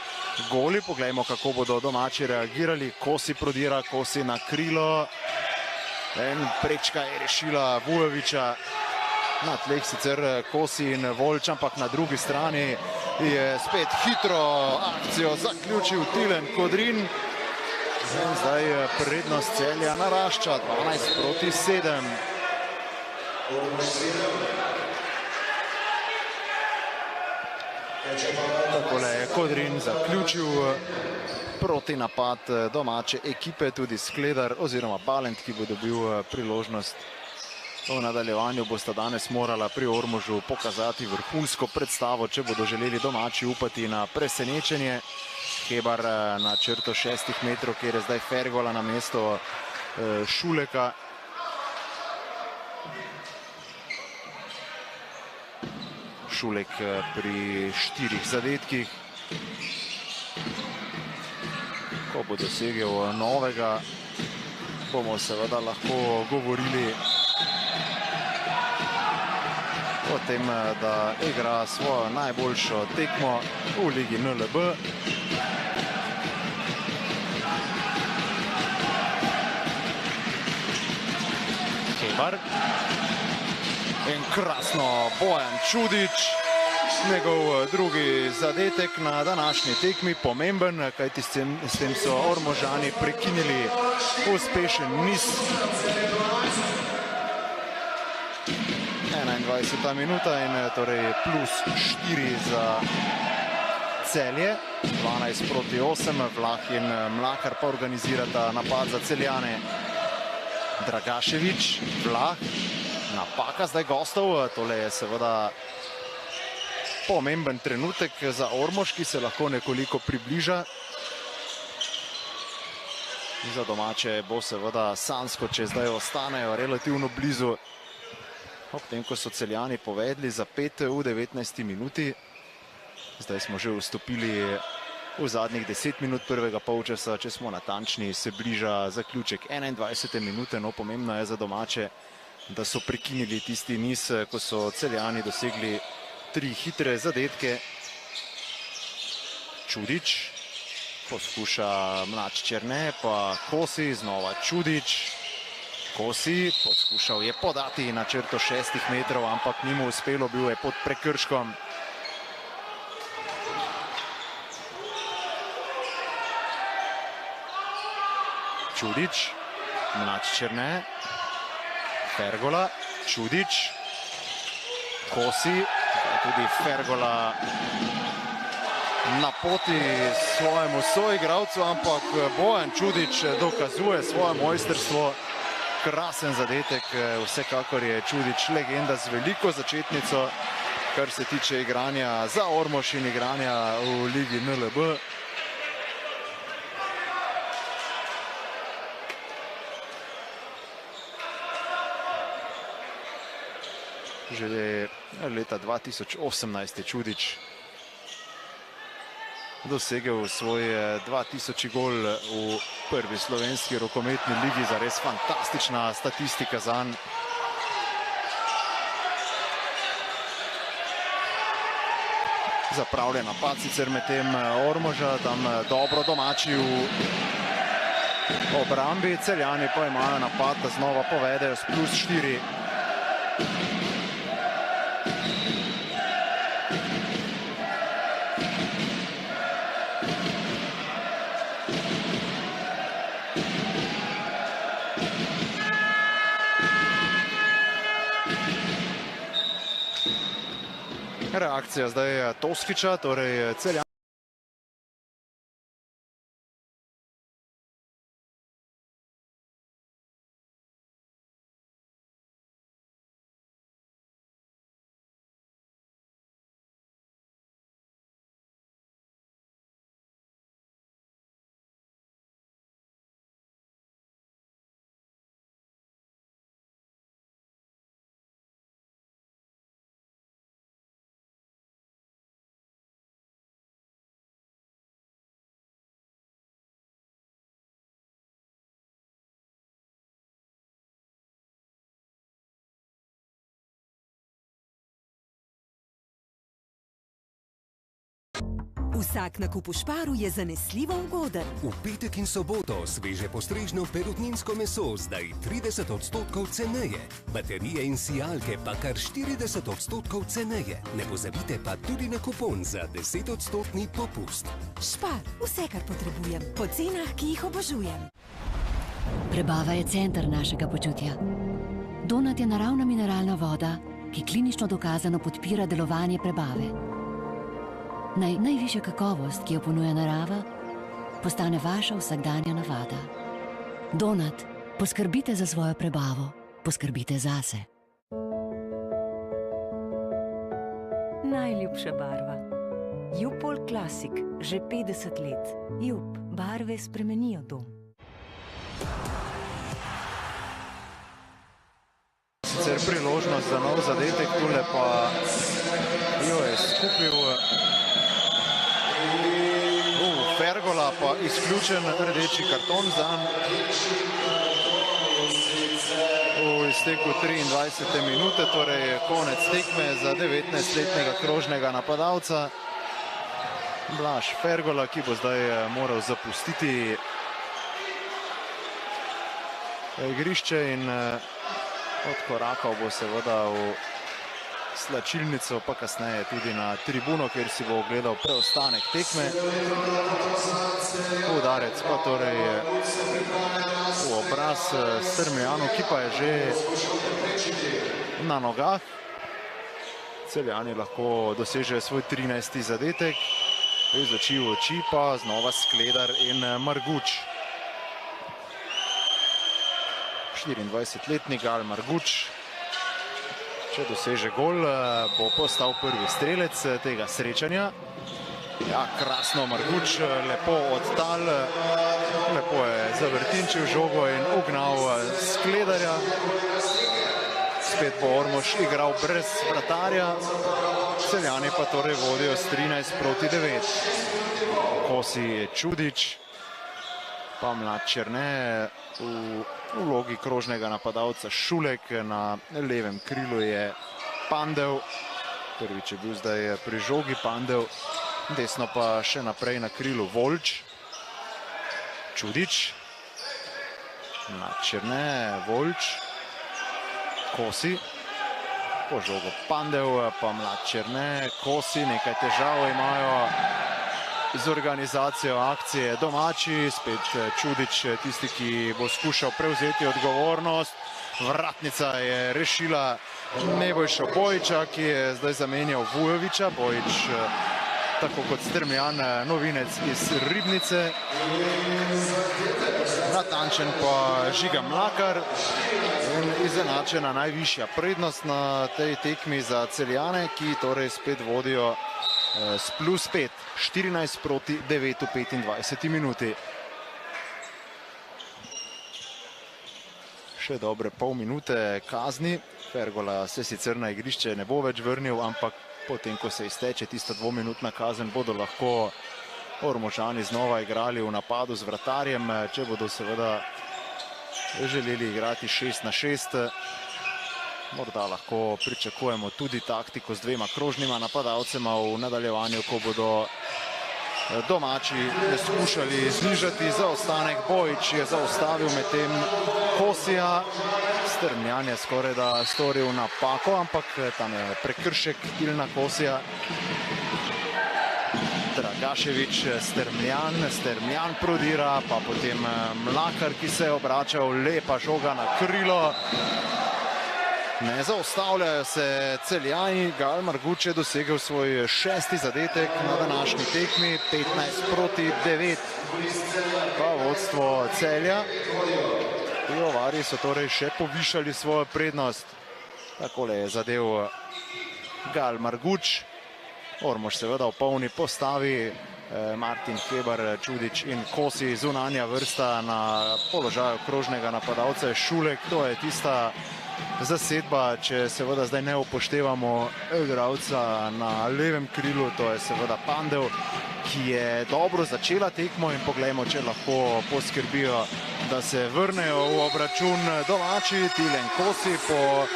goli. Poglejmo, kako bodo domači reagirali. Kosi prodira, Kosi na krilo. Prečka je rešila Vujovića. Na tleh sicer Kosi in Volč, ampak na drugi strani je spet hitro akcijo zaključil Tilen Kodrin. Zdaj prednost Celja narašča, 12-7. Takole je Kodrin zaključil proti napad domače ekipe, tudi Skledar oziroma Balent, ki bo dobil priložnost. V nadaljevanju bosta danes morala pri Ormožu pokazati vrhunsko predstavo, če bodo želeli domači upati na presenečenje. Hebar na črto 6 metrov, kjer je zdaj Fergola na mesto Šuleka. Šulek pri 4 zadetkih. Ko bo dosegel novega, bomo seveda lahko govorili o tem, da igra svojo najboljšo tekmo v ligi NLB. Hebar. In krasno Bojan Čudič. Njegov drugi zadetek na današnji tekmi, pomemben, kajti s tem so Ormožani prekinili uspešen niz. 21. minuta in torej plus 4 za Celje. 12-8, Vlah in Mlakar pa organizirata napad za Celjane. Dragašević, Vlah, napaka zdaj gostov. Tole je seveda pomemben trenutek za Ormož, ki se lahko nekoliko približa. Za domače bo seveda sanjsko, če zdaj ostanejo relativno blizu. Ob tem, ko so Celjani povedli za 5 v 19. minuti. Zdaj smo že vstopili v zadnjih 10 minut prvega polčasa, če smo natančni, se bliža zaključek 21. minute. No, pomembno je za domače, da so prekinili tisti niz, ko so Celjani dosegli 3 hitre zadetke. Čudič poskuša Mlač Černe, pa Kosi, znova Čudič. Kosi poskušal je podati na črto 6 metrov, ampak ni mu uspelo, bil je pod prekrškom. Čudič, Mlač Černe, Fergola, Čudič, Kosi, tudi Fergola na poti svojemu soigralcu, ampak Bojan Čudič dokazuje svoje mojstrstvo. Krasen zadetek, vsekakor je Čudič legenda z veliko začetnico, kar se tiče igranja za Ormož in igranja v ligi NLB. Že leta 2018 je Čudič dosegel svoj 2000 gol v prvi slovenski rokometni ligi, zares fantastična statistika zanj. Zapravljen napad sicer med tem Ormoža, tam dobro domači v obrambi. Celjani pa imajo napad, da znova povedejo s +4. Reakcija zdaj Toskiča, torej Celjani. Vsak nakup v Šparu je zanesljivo ugoden. V petek in soboto sveže postrežno perutninsko meso zdaj 30% ceneje. Baterije in sijalke pa kar 40% ceneje. Ne pozabite pa tudi na kupon za 10% popust. Špar, vse, kar potrebujem, po cenah, ki jih obožujem. Prebava je center našega počutja. Donat je naravna mineralna voda, ki klinično dokazano podpira delovanje prebave. Najvišja kakovost, ki jo ponuja narava, postane vaša vsakdanja navada. Donat, poskrbite za svojo prebavo, poskrbite zase. Najljubša barva. Jupol Classic, že 50 let. Jup, barve spremenijo dom. Sicer priložnost za nov zadetek, tule pa jo je skupil Fergola, pa izključen rdeči karton zanj v izteku 23. minute, torej konec tekme za 19-letnega krožnega napadalca Blaž Fergola, ki bo zdaj moral zapustiti igrišče in odkorakal bo seveda v slačilnico, pa kasneje tudi na tribuno, kjer si bo ogledal preostanek tekme. Udarec pa torej v obraz Strmijanu, ki pa je že na nogah. Celjani lahko dosežejo svoj 13. zadetek. Iz oči v oči pa znova Skledar in Marguč. 24-letni Gal Marguč, če doseže gol, bo postal prvi strelec tega srečanja. Ja, krasno Marguč, lepo odtal, lepo je zavrtinčil žogo in ugnal Skledarja. Spet bo Ormož igral brez vratarja, Celjani pa torej vodijo s 13-9. Kosi Čudič, pa Mlad Černe v vlogi krožnega napadalca Šulek, na levem krilu je Pandev, prvič je bil zdaj pri žogi Pandev, desno pa še naprej na krilu Volč, Čudič, Mlad Černe, Volč, Kosi, po žogo Pandev, pa Mlad Černe, Kosi, nekaj težav imajo z organizacijo akcije domači, spet Čudič, tisti, ki bo skušal prevzeti odgovornost. Vratnica je rešila Nebojšo Bojiča, ki je zdaj zamenjal Vujoviča. Bojič, tako kot Strmijan, novinec iz Ribnice. Natančen pa Žiga Mlakar. In izenačena najvišja prednost na tej tekmi za Celjane, ki torej spet vodijo s +5, 14-9 v 25 minuti. Še dobre pol minute kazni. Fergola se sicer na igrišče ne bo več vrnil, ampak potem, ko se izteče tista dvominutna kazen, bodo lahko Ormožani znova igrali v napadu z vratarjem, če bodo seveda želeli igrati 6-6. Morda lahko pričakujemo tudi taktiko z dvema krožnima napadalcema v nadaljevanju, ko bodo domači skušali znižati zaostanek. Bojič je zaustavil medtem Kosija. Strmljan je skoraj da storil napako, ampak tam je prekršek Tilna Kosija. Dragašević, Strmljan prodira, pa potem Mlakar, ki se je obračal, lepa žoga na krilo. Ne zaustavljajo se Celjani, Gal Marguč je dosegel svoj 6. zadetek na današnji tekmi, 15-9. Pa vodstvo Celja. Pivovarji so torej še povišali svojo prednost. Takole je zadev Gal Marguč. Ormož seveda v polni postavi. Martin Hebar, Čudič in Kosi, zunanja vrsta na položaju krožnega napadalca. Šulek, to je tista zasedba, če seveda zdaj ne upoštevamo igralca na levem krilu, to je seveda Pandev, ki je dobro začela tekmo in poglejmo, če lahko poskrbijo, da se vrnejo v obračun domači. Tilen Kosi po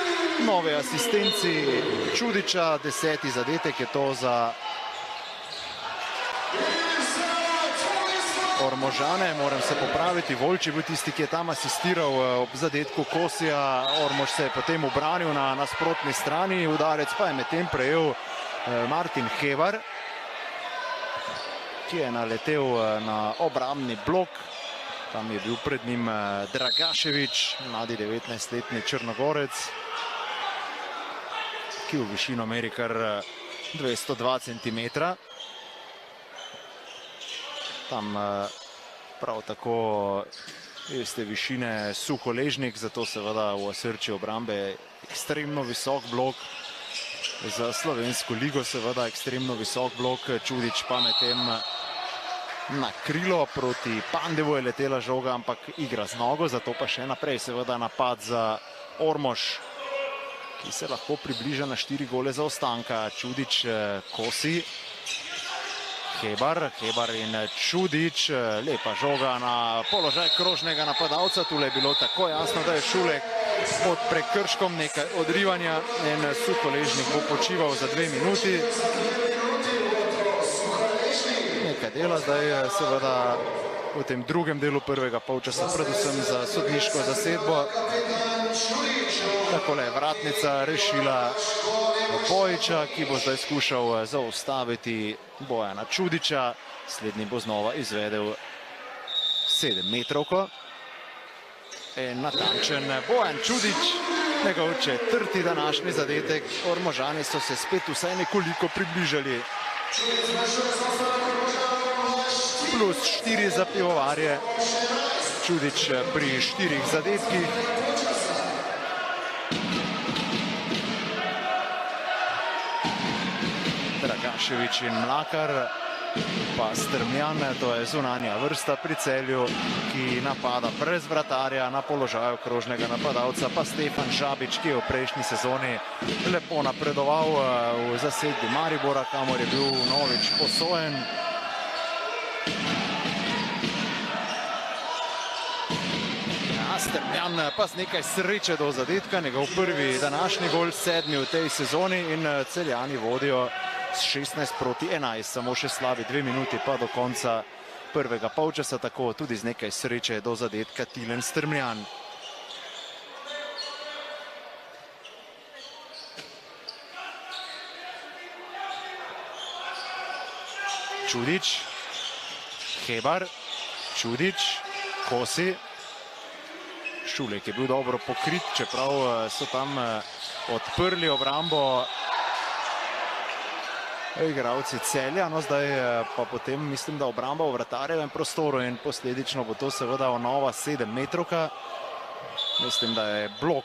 nove asistenci Čudiča, 10. zadetek je to za Ormožane. Moram se popraviti, Volč je bil tisti, ki je tam asistiral ob zadetku Kosija. Ormož se je potem ubranil na nasprotni strani, udarec pa je medtem prejel Martin Hebar, ki je naletel na obrambni blok. Tam je bil pred njim Dragašević, mladi 19-letni Črnogorec, ki v višino meri kar 202 cm. Tam prav tako veste višine Suholežnik, zato seveda v osrčju obrambe ekstremno visok blok. Za slovensko ligo seveda ekstremno visok blok. Čudič pa medtem na krilo, proti Pandevu je letela žoga, ampak igra z nogo, zato pa še naprej seveda napad za Ormož, ki se lahko približa na 4 gole zaostanka. Čudič, Kosi, Hebar in Čudič, lepa žoga na položaj krožnega napadalca. Tule je bilo tako jasno, da je Šulek pod prekrškom, nekaj odrivanja in Suholežnik bo počival za 2 minuti. Nekaj dela zdaj seveda v tem drugem delu prvega polčasa, predvsem za sodniško zasedbo. Takole je vratnica rešila Bojiča, ki bo zdaj skušal zaustaviti Bojana Čudiča. Slednji bo znova izvedel 7-metrovko. In natančen Bojan Čudič, njegov 4. današnji zadetek. Ormožani so se spet vsaj nekoliko približali. Plus 4 za pivovarje. Čudič pri 4 zadetkih. Dragašević in Mlakar, pa Strmljan, to je zunanja vrsta pri Celju, ki napada brez vratarja. Na položaju krožnega napadalca pa Stefan Žabič, ki je v prejšnji sezoni lepo napredoval v zasedbi Maribora, kamor je bil vnovič posojen. Strmljan pa z nekaj sreče do zadetka, njegov prvi današnji gol, 7. v tej sezoni, in Celjani vodijo s 16-11, samo še slabi 2 minuti pa do konca prvega polčasa, tako tudi z nekaj sreče do zadetka Tilen Strmljan. Čudič, Hebar, Čudič, Kosi. Šulek je bil dobro pokrit, čeprav so tam odprli obrambo igralci Celja. No, zdaj pa potem mislim, da obramba v vratarjevem prostoru in posledično bo to seveda nova 7-metrovka. Mislim, da je blok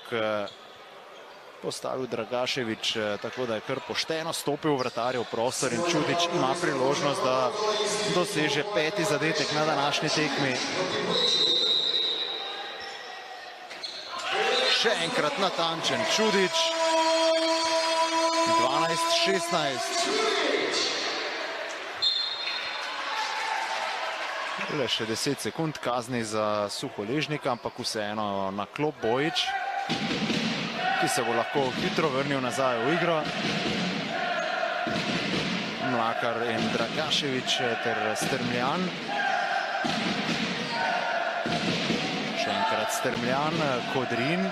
postavil Dragašević, tako da je kar pošteno stopil v vratarjev prostor in Čudič ima priložnost, da doseže 5. zadetek na današnji tekmi. Še enkrat natančen Čudič. 12-16. Le še 10 sekund kazni za Suholežnika, ampak vseeno na klop Bojič. ki se bo lahko hitro vrnil nazaj v igro. Mlakar in Dragašević ter Strmljan. Še enkrat Strmljan, Kodrin.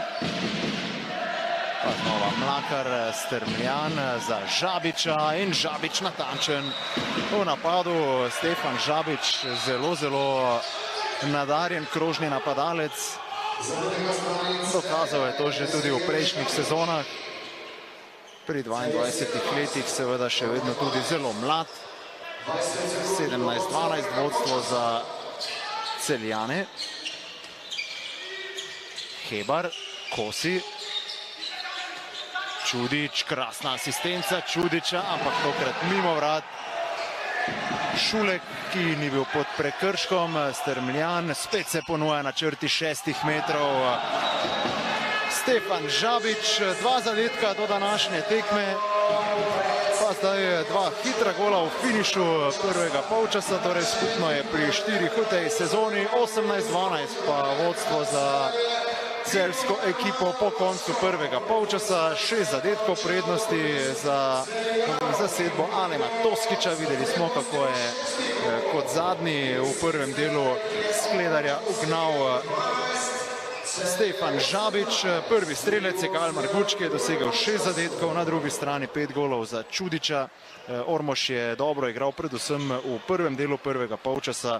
Pa znova Mlakar, Strmljan za Žabiča in Žabič natančen. V napadu Stefan Žabič, zelo nadarjen krožni napadalec. Dokazal je to že tudi v prejšnjih sezonah. Pri 22 letih seveda še vedno tudi zelo mlad. 17-12 vodstvo za Celjane. Hebar, Kosi. Čudič, krasna asistenca Čudiča, ampak tokrat mimo vrat. Šulek, ki ni bil pod prekrškom, Strmljan, spet se ponuja na črti 6 metrov. Stefan Žabič, 2 zadetka do današnje tekme, pa zdaj 2 hitra gola v finišu prvega polčasa, torej skupno je pri 4 v tej sezoni, 18-12 pa vodstvo za celjsko ekipo po koncu prvega polčasa, 6 zadetkov prednosti za zasedbo Alema Toskiča. Videli smo, kako je kot zadnji v prvem delu Skledarja ugnal Stefan Žabič. Prvi strelec je Kalmar Guč, ki je dosegel 6 zadetkov, na drugi strani 5 golov za Čudiča. Ormož je dobro igral, predvsem v prvem delu prvega polčasa.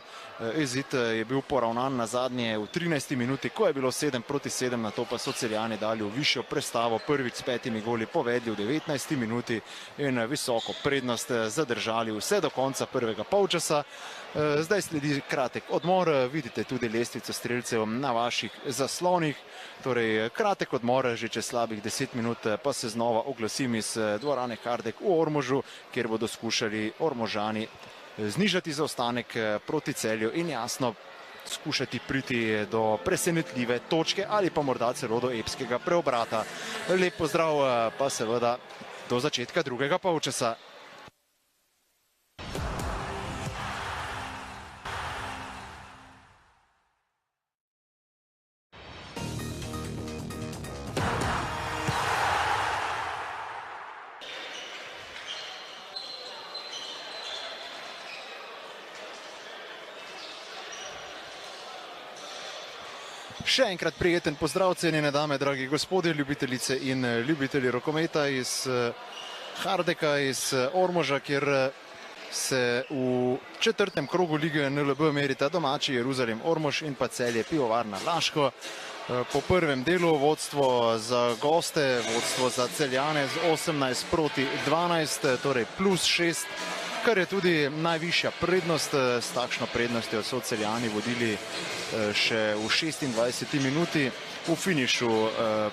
Izid je bil poravnan na zadnje v 13. minuti, ko je bilo 7-7, na to pa so Celjani dali v višjo prestavo, prvič s 5 goli povedli v 19. minuti in visoko prednost zadržali vse do konca prvega polčasa. Zdaj sledi kratek odmor, vidite tudi lestvico strelcev na vaših zaslonih. Torej, kratek odmor, že čez slabih 10 minut pa se znova oglasim iz dvorane Hardek v Ormožu, kjer bodo skušali Ormožani znižati zaostanek proti Celju in jasno skušati priti do presenetljive točke ali pa morda celo do epskega preobrata. Lep pozdrav pa seveda do začetka drugega polčasa. Še enkrat prijeten pozdrav, cenjene dame, dragi gospodje, ljubitelice in ljubitelji rokometa iz Hardeka, iz Ormoža, kjer se v 4. krogu lige NLB merita domači Jeruzalem Ormož in pa Celje Pivovarna Laško. Po prvem delu vodstvo za goste, vodstvo za Celjane z 18-12, torej +6, kar je tudi najvišja prednost. S takšno prednostjo so Celjani vodili še v 26. minuti. V finišu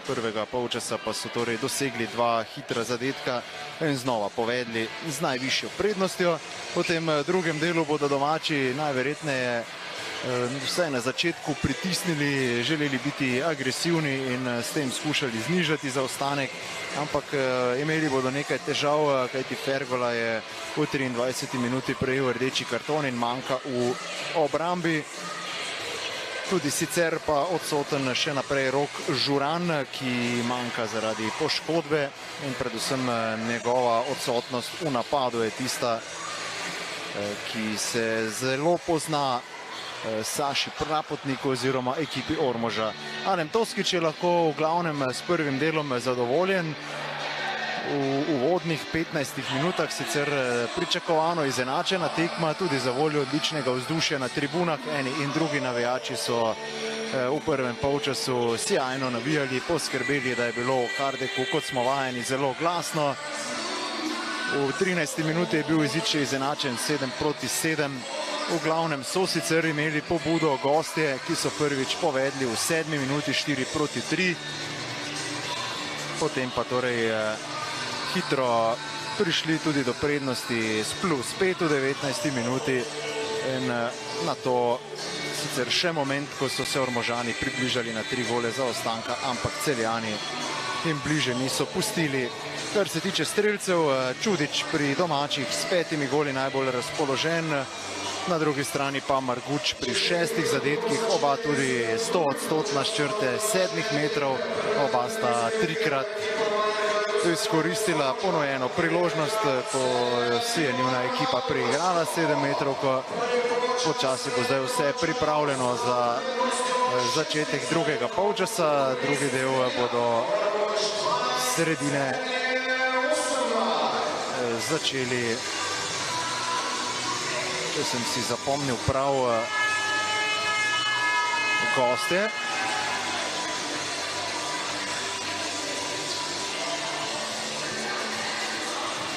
prvega polčasa pa so torej dosegli 2 hitra zadetka in znova povedli z najvišjo prednostjo. Po tem drugem delu bodo domači najverjetneje vsaj na začetku pritisnili, želeli biti agresivni in s tem skušali znižati zaostanek, ampak imeli bodo nekaj težav, kajti Fergola je v 23. minuti prejel rdeči karton in manjka v obrambi. Tudi sicer pa odsoten še naprej Rok Žuran, ki manjka zaradi poškodbe in predvsem njegova odsotnost v napadu je tista, ki se zelo pozna Saši Prapotniku oziroma ekipi Ormoža. Alem Toskič je lahko v glavnem s prvim delom zadovoljen. V uvodnih 15 minutah sicer pričakovano izenačena tekma, tudi za voljo odličnega vzdušja na tribunah. Eni in drugi navijači so v prvem polčasu sjajno navijali, poskrbeli, da je bilo v Hardeku, kot smo vajeni, zelo glasno. V 13. minuti je bil izid še izenačen 7-7. V glavnem so sicer imeli pobudo gostje, ki so prvič povedli v 7. minuti 4-3. Potem pa torej hitro prišli tudi do prednosti s +5 v 19. minuti in na to sicer še moment, ko so se Ormožani približali na 3 gole zaostanka, ampak Celjani jim bliže niso pustili. Kar se tiče strelcev, Čudič pri domačih s 5 goli najbolj razpoložen. Na drugi strani pa Marguč pri 6 zadetkih, oba tudi 100% z črte 7 metrov, oba sta 3-krat izkoristila ponujeno priložnost, ko si je njuna ekipa preigrala 7 metrov, ko počasi bo zdaj vse pripravljeno za začetek drugega polčasa. Drugi del bodo sredine začeli, če sem si zapomnil prav, gostje.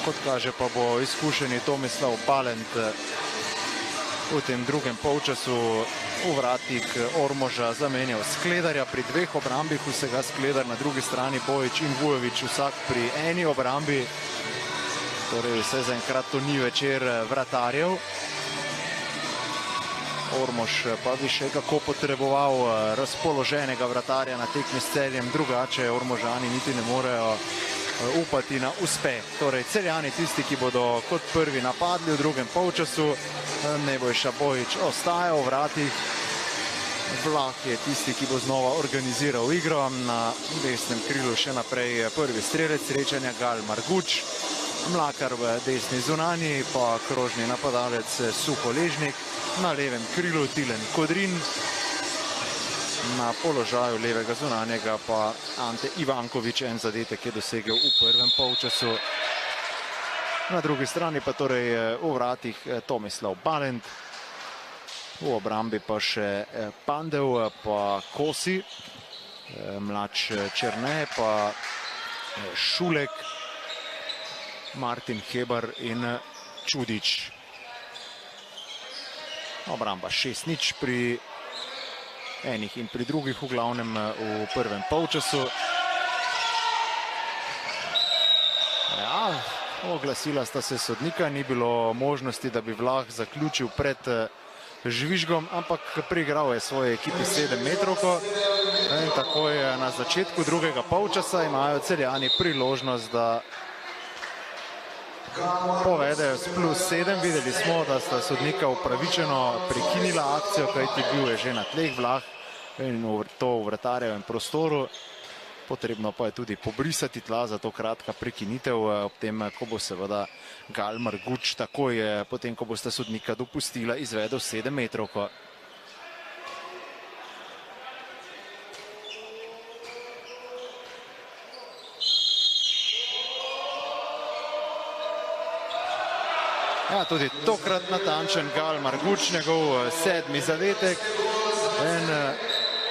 Kot kaže pa bo izkušeni Tomislav Balent v tem drugem polčasu v vratih Ormoža zamenjal Skledarja pri 2 obrambih, vsega Skledar, na drugi strani Bojič in Vujović vsak pri 1 obrambi. Torej vse zaenkrat to ni večer vratarjev. Ormož pa bi še kako potreboval razpoloženega vratarja na tekmi s Celjem, drugače Ormožani niti ne morejo upati na uspeh. Torej Celjani tisti, ki bodo kot prvi napadli v drugem polčasu. Nebojša Bojič ostaja v vratih. Vlah je tisti, ki bo znova organiziral igro. Na desnem krilu še naprej prvi strelec srečanja Gal Marguč. Mlakar v desni zunanji, pa krožni napadalec Suho Ležnik. Na levem krilu Tilen Kodrin. Na položaju levega zunanjega pa Ante Ivanković, en zadetek je dosegel v prvem polčasu. Na drugi strani pa torej v vratih Tomislav Balent. V obrambi pa še Pandev, pa Kosi, Mlač Černe, pa Šulek, Martin Hebar in Čudič. Obramba 6-0 pri enih in pri drugih, v glavnem v prvem polčasu. Ja, oglasila sta se sodnika, ni bilo možnosti, da bi Vlah zaključil pred žvižgom, ampak preigral je svoje ekipi 7 metrovko. In takoj na začetku drugega polčasa imajo Celjani priložnost, da povedejo s +7. Videli smo, da sta sodnika upravičeno prekinila akcijo, kajti bil je že na tleh Vlah in to v vratarjevem prostoru. Potrebno pa je tudi pobrisati tla, zato kratka prekinitev, ob tem, ko bo seveda Gal Marguč takoj, potem ko bosta sodnika dopustila, izvedel 7 metrovko. Ja, tudi tokrat natančen Gal Marguč, njegov 7. zadetek. En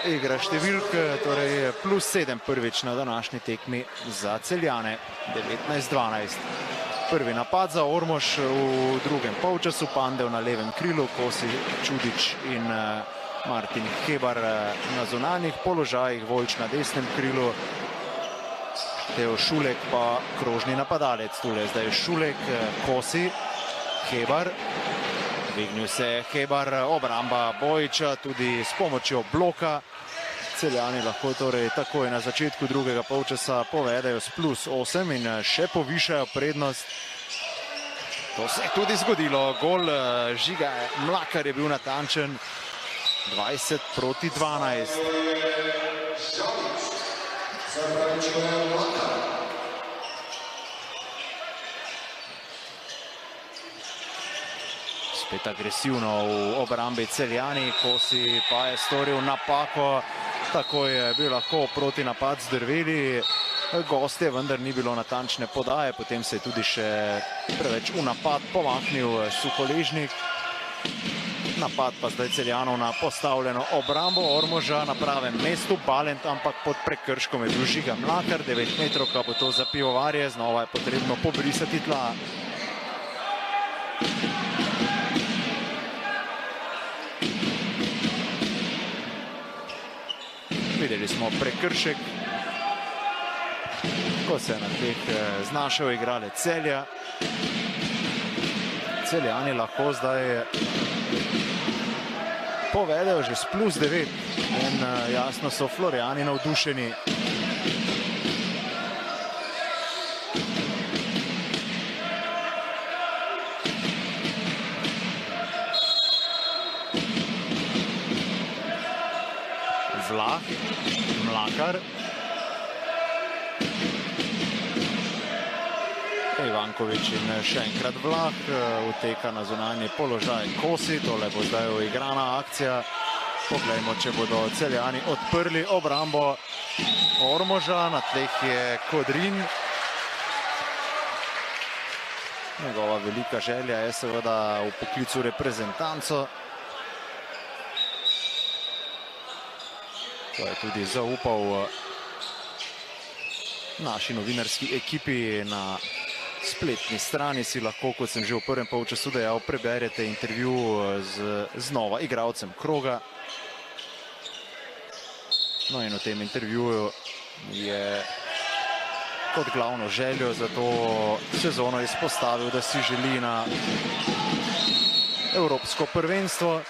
igra številk, torej +7 prvič na današnji tekmi za Celjane. 19-12. Prvi napad za Ormož v drugem polčasu. Pandev na levem krilu, Kosi, Čudič in Martin Hebar na zunanjih položajih, Voljč na desnem krilu. Teo Šulek pa krožni napadalec. Tule zdaj Šulek, Kosi, Hebar, dvignil se je Hebar, obramba Bojiča tudi s pomočjo bloka. Celjani lahko torej takoj na začetku drugega polčasa povedejo s +8 in še povišajo prednost. To se je tudi zgodilo. Gol Žiga Mlakar je bil natančen. 20-12. Spet agresivno v obrambi Celjani, Kosi pa je storil napako, tako je bil lahko proti napad zdrveli gostje, vendar ni bilo natančne podaje, potem se je tudi še preveč v napad pomaknil Suho Ležnik. Napad pa zdaj Celjanov na postavljeno obrambo Ormoža na pravem mestu, Balent, ampak pod prekrškom je bil Žiga Mlakar, 9 metrovka bo to za pivovarje, znova je potrebno pobrisati tla. Videli smo prekršek, ko se je na teh znašel igralec Celja. Celjani lahko zdaj povedejo že s +9 in jasno so Florijani navdušeni. Vlah, Mlakar. Ivankovič in še enkrat Vlah, uteka na zunanji položaj Kosi, tole bo zdaj uigrana akcija. Poglejmo, če bodo Celjani odprli obrambo Ormoža, na tleh je Kodrin. Njegova velika želja je seveda v poklicu reprezentanco. To je tudi zaupal naši novinarski ekipi na spletni strani. Si lahko, kot sem že v prvem polčasu dejal, preberete intervju z znova igralcem kroga. No in v tem intervjuju je kot glavno željo za to sezono izpostavil, da si želi na evropsko prvenstvo.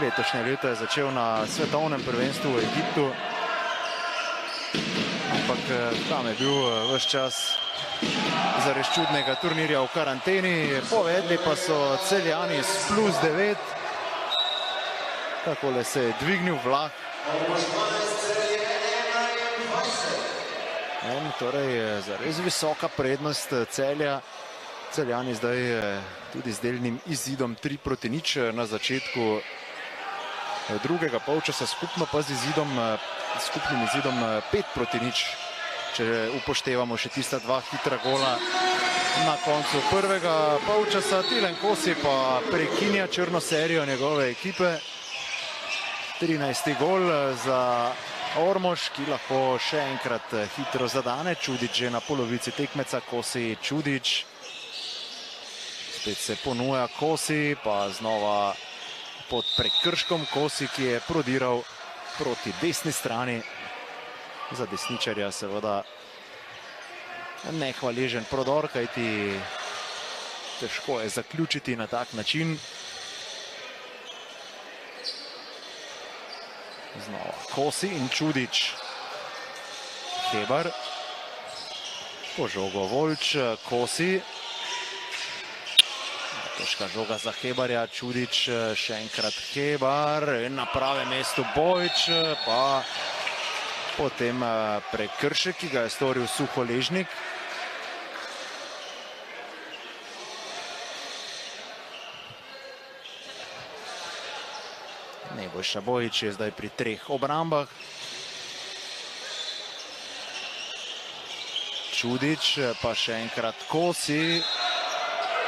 Letošnje leto je začel na svetovnem prvenstvu v Egiptu, ampak tam je bil ves čas zares čudnega turnirja v karanteni. Povedli pa so Celjani s +9. Takole se je dvignil Vlah. Torej, zares visoka prednost Celja. Celjani zdaj tudi z delnim izidom 3-0 na začetku drugega polčasa, skupno pa z skupnim izidom 5-0, če upoštevamo še tista dva hitra gola na koncu prvega polčasa. Tilen Kosi pa prekinja črno serijo njegove ekipe. 13. gol za Ormož, ki lahko še enkrat hitro zadane. Čudič že na polovici tekmeca, Kosi, Čudič. Spet se ponuja Kosi, pa znova pod prekrškom Kosi, ki je prodiral proti desni strani. Za desničarja seveda nehvaležen prodor, kajti težko je zaključiti na tak način. Znova Kosi in Čudič. Hebar. Po žogo Voljč, Kosi. Težka žoga za Hebarja, Čudič, še enkrat Hebar. Na pravem mestu Bojič, pa potem prekršek, ki ga je storil Suholežnik. Nebojša Bojič je zdaj pri 3 obrambah. Čudič, pa še enkrat Kosi.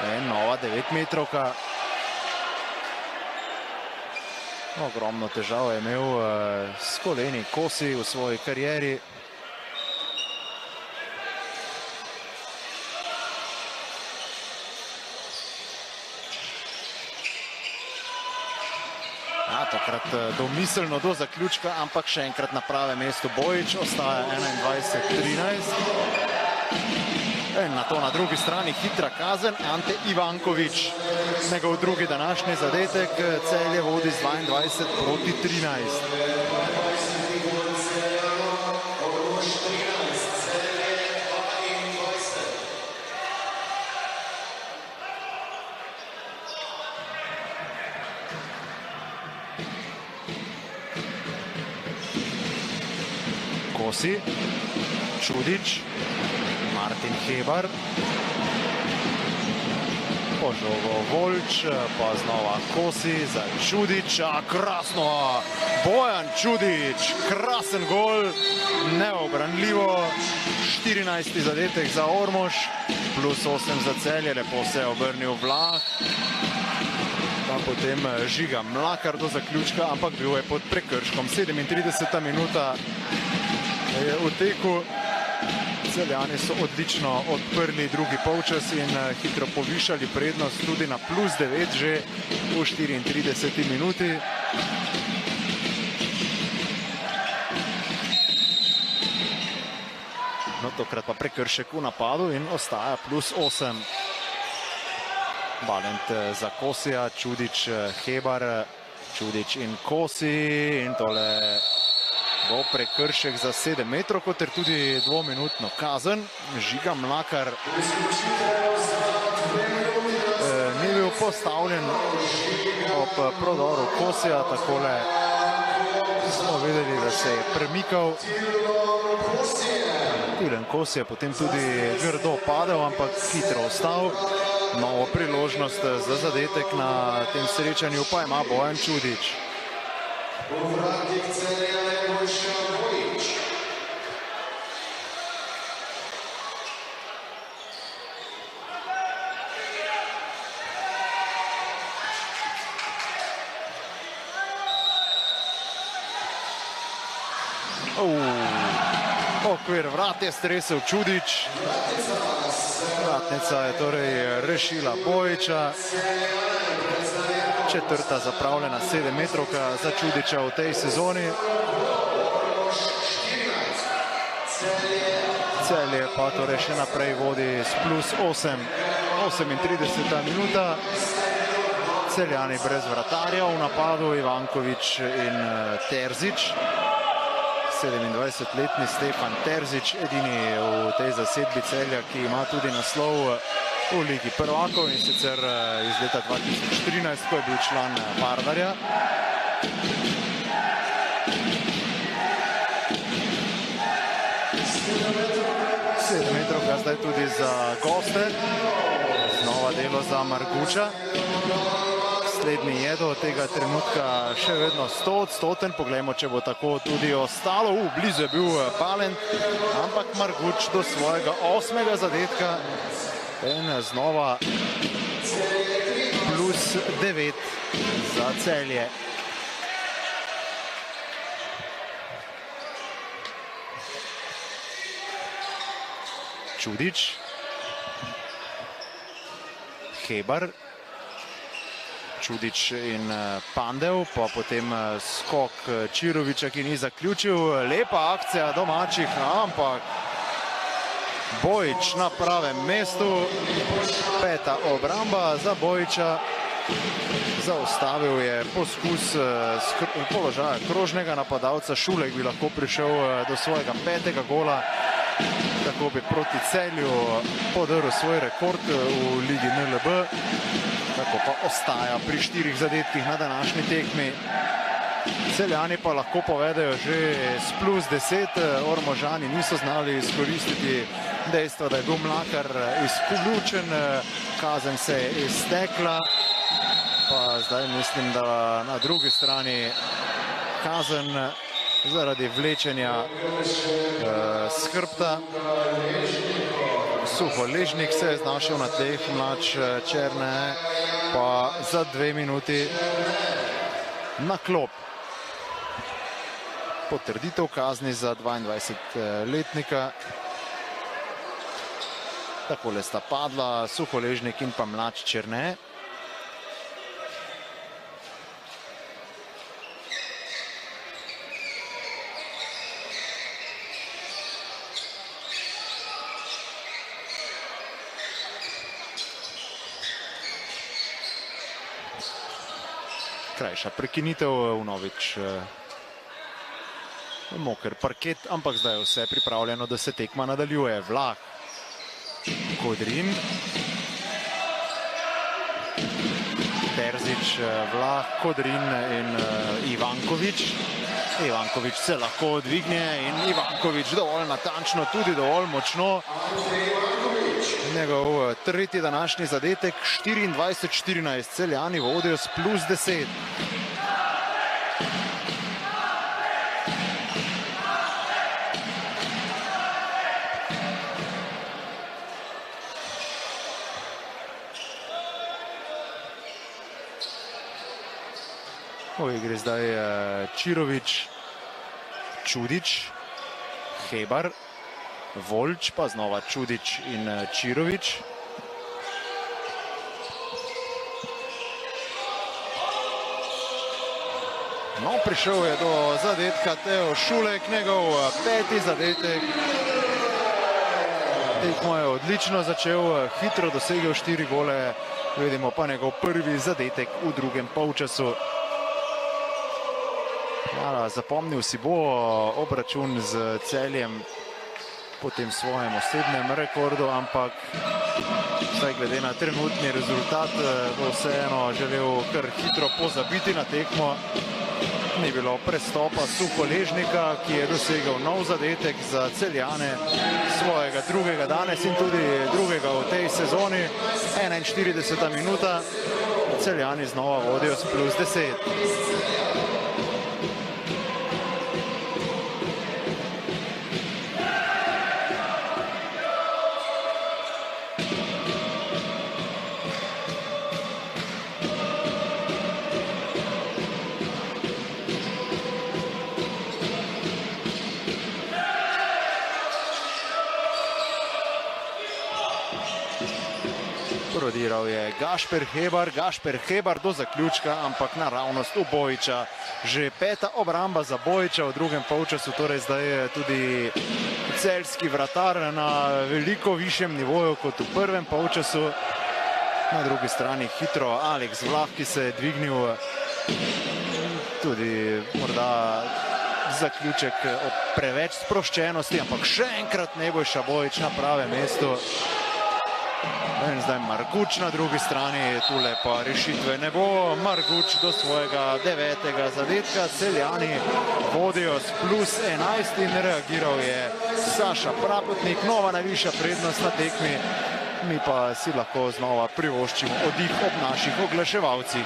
Nova 9-metrovka. Ogromno težav je imel s koleni Kosi v svoji karieri. Takrat domiselno do zaključka, ampak še enkrat na pravem mestu Bojič. Ostaja 21-13. Na to na drugi strani hitra kazen. Ante Ivankovič, njegov drugi današnji zadetek. Celje vodi z 22-13. Kosi, Čudič, Martin Hebar, po žogo Voljč, pa znova Kosi za Čudiča. Krasno, Bojan Čudič, krasen gol, neobranljivo. 14. zadetek za Ormož, +8 za Celje, lepo se je obrnil Vlah. Pa potem Žiga Mlakar do zaključka, ampak bil je pod prekrškom. 37. minuta je v teku. Celjani so odlično odprli drugi polčas in hitro povišali prednost tudi na +9 že v 34. minuti. No, tokrat pa prekršek v napadu in ostaja +8. Balent za Kosija, Čudič, Hebar, Čudič in Kosi in tole bo prekršek za 7-metrovko ter tudi 2-minutno kazen. Žiga Mlakar ni bil postavljen ob prodoru Kosija, takole Smo videli, da se je premikal. Tilen Kos je potem tudi grdo padel, ampak hitro ostal. Novo priložnost za zadetek na tem srečanju pa ima Bojan Čudič. Okvir vrat je stresel Čudič. Vratnica je torej rešila Bojiča. Četrta zapravljena 7-metrovka za Čudiča v tej sezoni. Celje pa torej še naprej vodi s +8. 38. minuta. Celjani brez vratarja v napadu, Ivankovič in Terzič. 27-letni Stefan Terzič, edini v tej zasedbi Celja, ki ima tudi naslov v Ligi prvakov in sicer iz leta 2013, ko je bil član Vardarja. Sedemmetrovka zdaj tudi za goste. Znova delo za Marguča. Slednji je do tega trenutka še vedno 100-odstoten. Poglejmo, če bo tako tudi ostalo. Blizu je bil Balent, ampak Marguč do svojega 8. zadetka. In znova +9 za Celje. Čudič. Hebar. Čudič in Pandev, pa potem skok Čiroviča, ki ni zaključil. Lepa akcija domačih, ampak Bojič na pravem mestu. Peta obramba za Bojiča. Zaustavil je poskus položaja krožnega napadalca. Šulek bi lahko prišel do svojega 5. gola. Tako bi proti Celju podrl svoj rekord v Ligi NLB. Tako pa ostaja pri 4 zadetkih na današnji tekmi. Celjani pa lahko povedajo že s +10. Ormožani niso znali izkoristiti dejstva, da je bil Mlakar izključen. Kazen se je iztekla. Pa zdaj mislim, da na drugi strani kazen zaradi vlečenja s hrbta. Suholežnik se je znašel na tleh, Mlač Černe pa za 2 minuti na klop. Potrditev kazni za 22-letnika. Takole sta padla Suholežnik in pa Mlač Černe. Krajša prekinitev, vnovič moker parket, ampak zdaj je vse pripravljeno, da se tekma nadaljuje. Vlah, Kodrin, Terzič, Vlah, Kodrin in Ivankovič. Ivankovič se lahko dvigne in Ivankovič dovolj natančno, tudi dovolj močno. Njegov tretji današnji zadetek, 24-14, Celjani vodijo s +10. V igri zdaj Čirovič, Čudič, Hebar, Volč, pa znova Čudič in Čirovič. No, prišel je do zadetka Teo Šulek, njegov 5. zadetek. Tekmo je odlično začel, hitro dosegel 4 gole. Vidimo pa njegov prvi zadetek v drugem polčasu. Zapomnil si bo obračun z Celjem po tem svojem osebnem rekordu, ampak vsaj glede na trenutni rezultat bo vseeno želel kar hitro pozabiti na tekmo. Ni bilo prestopa Sukoležnika, ki je dosegel nov zadetek za Celjane, svojega drugega danes in tudi drugega v tej sezoni. 41. minuta, Celjani znova vodijo s +10. Prodiral je Gašper Hebar do zaključka, ampak naravnost v Bojiča. Že 5. obramba za Bojiča v drugem polčasu, torej zdaj je tudi celjski vratar na veliko višjem nivoju kot v prvem polčasu. Na drugi strani hitro Alex Vlah, ki se je dvignil, tudi morda zaključek ob preveč sproščenosti, ampak še enkrat Nebojša Bojič na pravem mestu. In zdaj Marguč na drugi strani, tule pa rešitve ne bo. Marguč do svojega 9. zadetka, Celjani vodijo s +11 in reagiral je Saša Prapotnik, nova najvišja prednost na tekmi. Mi pa si lahko znova privoščimo oddih ob naših oglaševalcih.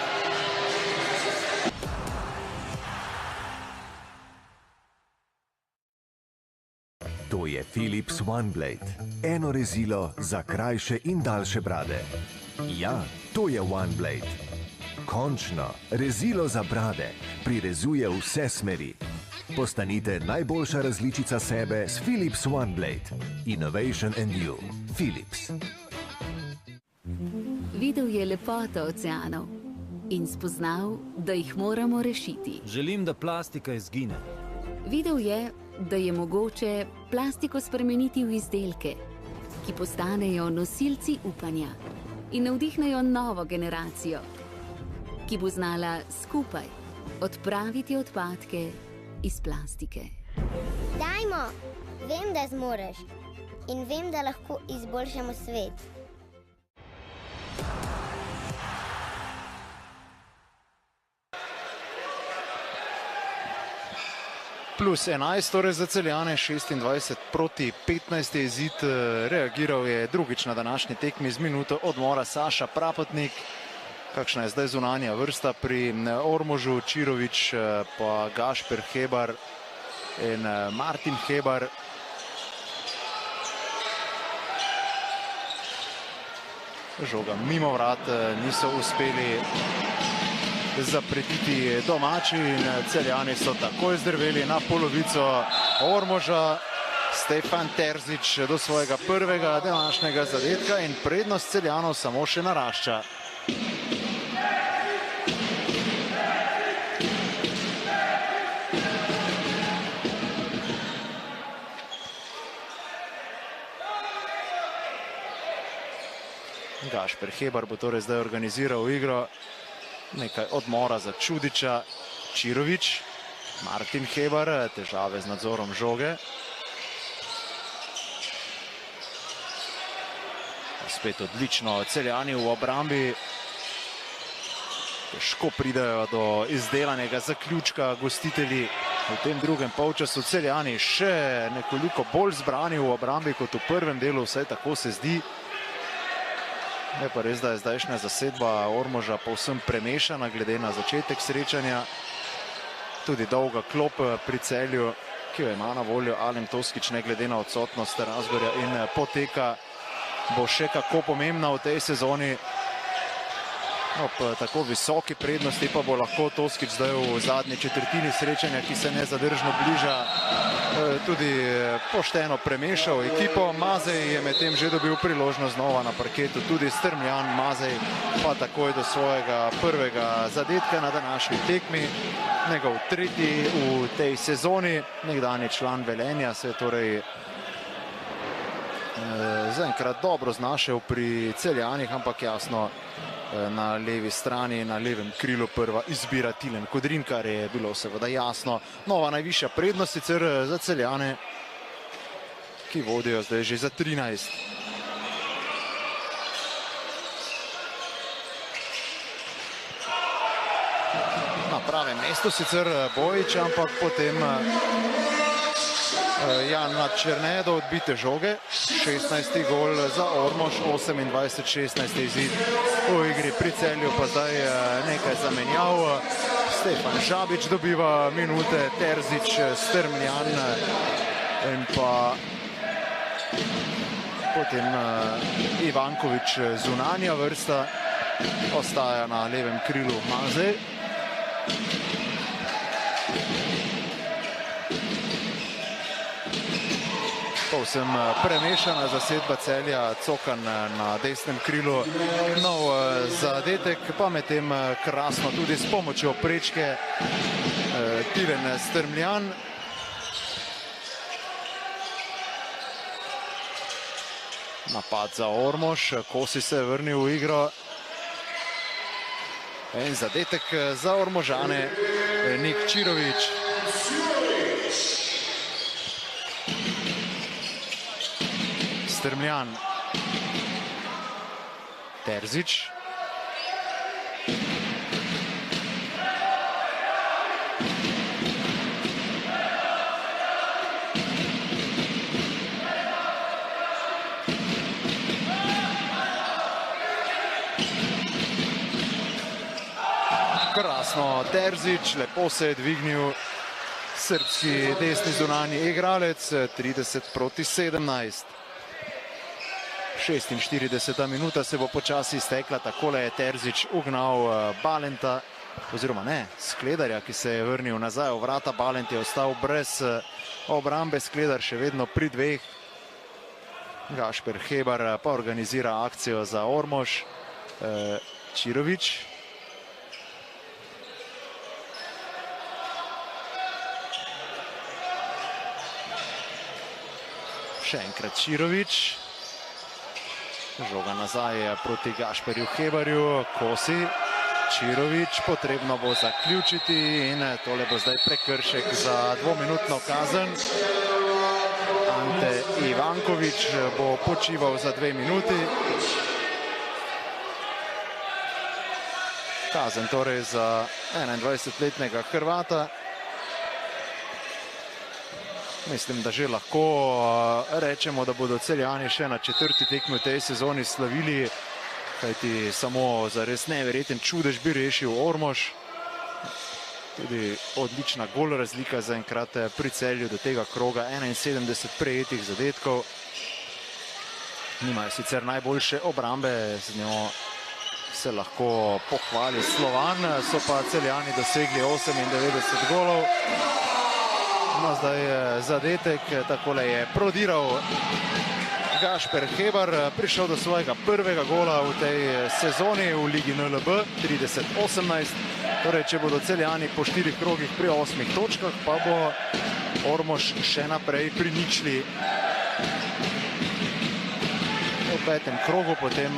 To je Philips OneBlade. Eno rezilo za krajše in daljše brade. Ja, to je OneBlade. Končno, rezilo za brade prirezuje vse smeri. Postanite najboljša različica sebe s Philips OneBlade. Innovation and you. Philips. Videl je lepoto oceanov in spoznal, da jih moramo rešiti. Želim, da plastika izgine. Videl je, da je mogoče plastiko spremeniti v izdelke, ki postanejo nosilci upanja in navdihnejo novo generacijo, ki bo znala skupaj odpraviti odpadke iz plastike. Dajmo! Vem, da zmoreš in vem, da lahko izboljšamo svet. +11, torej za Celjane, 26 proti 15 je izid. Reagiral je drugič na današnji tekmi z minuto odmora Saša Prapotnik. Kakšna je zdaj zunanja vrsta pri Ormožu, Čirovič, pa Gašper Hebar in Martin Hebar. Žoga mimo vrat, niso uspeli zapretiti domači in Celjani so takoj zdrveli na polovico Ormoža. Stefan Terzič do svojega prvega današnjega zadetka in prednost Celjanov samo še narašča. Gašper Hebar bo torej zdaj organiziral igro. Nekaj odmora za Čudiča. Čirovič, Martin Hebar, težave z nadzorom žoge. Spet odlično Celjani v obrambi. Težko pridajo do izdelanega zaključka gostitelji v tem drugem polčasu. Celjani še nekoliko bolj zbrani v obrambi kot v prvem delu, vsaj tako se zdi. Je pa res, da je zdajšnja zasedba Ormoža povsem premešana glede na začetek srečanja. Tudi dolga klop pri Celju, ki jo ima na voljo Alen Toskič, ne glede na odsotnost Razgorja in Poteka, bo še kako pomembna v tej sezoni. Ob tako visoki prednosti pa bo lahko Toskič zdaj v zadnji četrtini srečanja, ki se nezadržno bliža, tudi pošteno premešal ekipo. Mazej je medtem že dobil priložnost znova na parketu, tudi Strmljan. Mazej pa takoj do svojega prvega zadetka na današnji tekmi. Njegov tretji v tej sezoni, nekdanji član Velenja, se je torej zaenkrat dobro znašel pri Celjanih, ampak jasno na levi strani, na levem krilu prva izbira Tilen Kodrin, kar je bilo seveda jasno. Nova najvišja prednost sicer za Celjane, ki vodijo zdaj že za 13. pravem mestu sicer Bojič, ampak potem Jan Černe do odbite žoge. 16. gol za Ormož, 28-16 izid v igri pri Celju, pa zdaj nekaj zamenjav. Stefan Žabič dobiva minute, Terzič, Strmljan in pa potem Ivankovič zunanja vrsta. Ostaja na levem krilu Mazej. Povsem premešana zasedba Celja, Cokan na desnem krilu. Nov zadetek, pa medtem krasno tudi s pomočjo prečke Tilen Strmljan. Napad za Ormož, Kosi se je vrnil v igro. En zadetek za Ormožane, Nik Čirovič. Strmljan. Terzič. Krasno, Terzič, lepo se je dvignil srbski desni zunanji igralec, 30-17. 46. minuta se bo počasi iztekla, takole je Terzič ugnal Balenta, oziroma ne, Skledarja, ki se je vrnil nazaj v vrata. Balent je ostal brez obrambe, Skledar še vedno pri dveh. Gašper Hebar pa organizira akcijo za Ormož. Čirovič. Še enkrat Čirovič. Žoga nazaj proti Gašperju Hebarju. Kosi. Čirovič. Potrebno bo zaključiti in tole bo zdaj prekršek za dvominutno kazen. Ante Ivankovič bo počival za 2 minuti. Kazen torej za 21-letnega Hrvata. Mislim, da že lahko rečemo, da bodo Celjani še na 4. tekmi v tej sezoni slavili, kajti samo za res neverjeten čudež bi rešil Ormož. Tudi odlična gol razlika zaenkrat pri Celju do tega kroga, 71 prejetih zadetkov. Nimajo sicer najboljše obrambe, z njo se lahko pohvali Slovan, so pa Celjani dosegli 98 golov. No, zdaj je zadetek, takole je prodiral Gašper Hebar, prišel do svojega prvega gola v tej sezoni v Ligi NLB, 30-18. Torej, če bodo Celjani po 4 krogih pri 8 točkah, pa bo Ormož še naprej pri ničli. V 5. krogu potem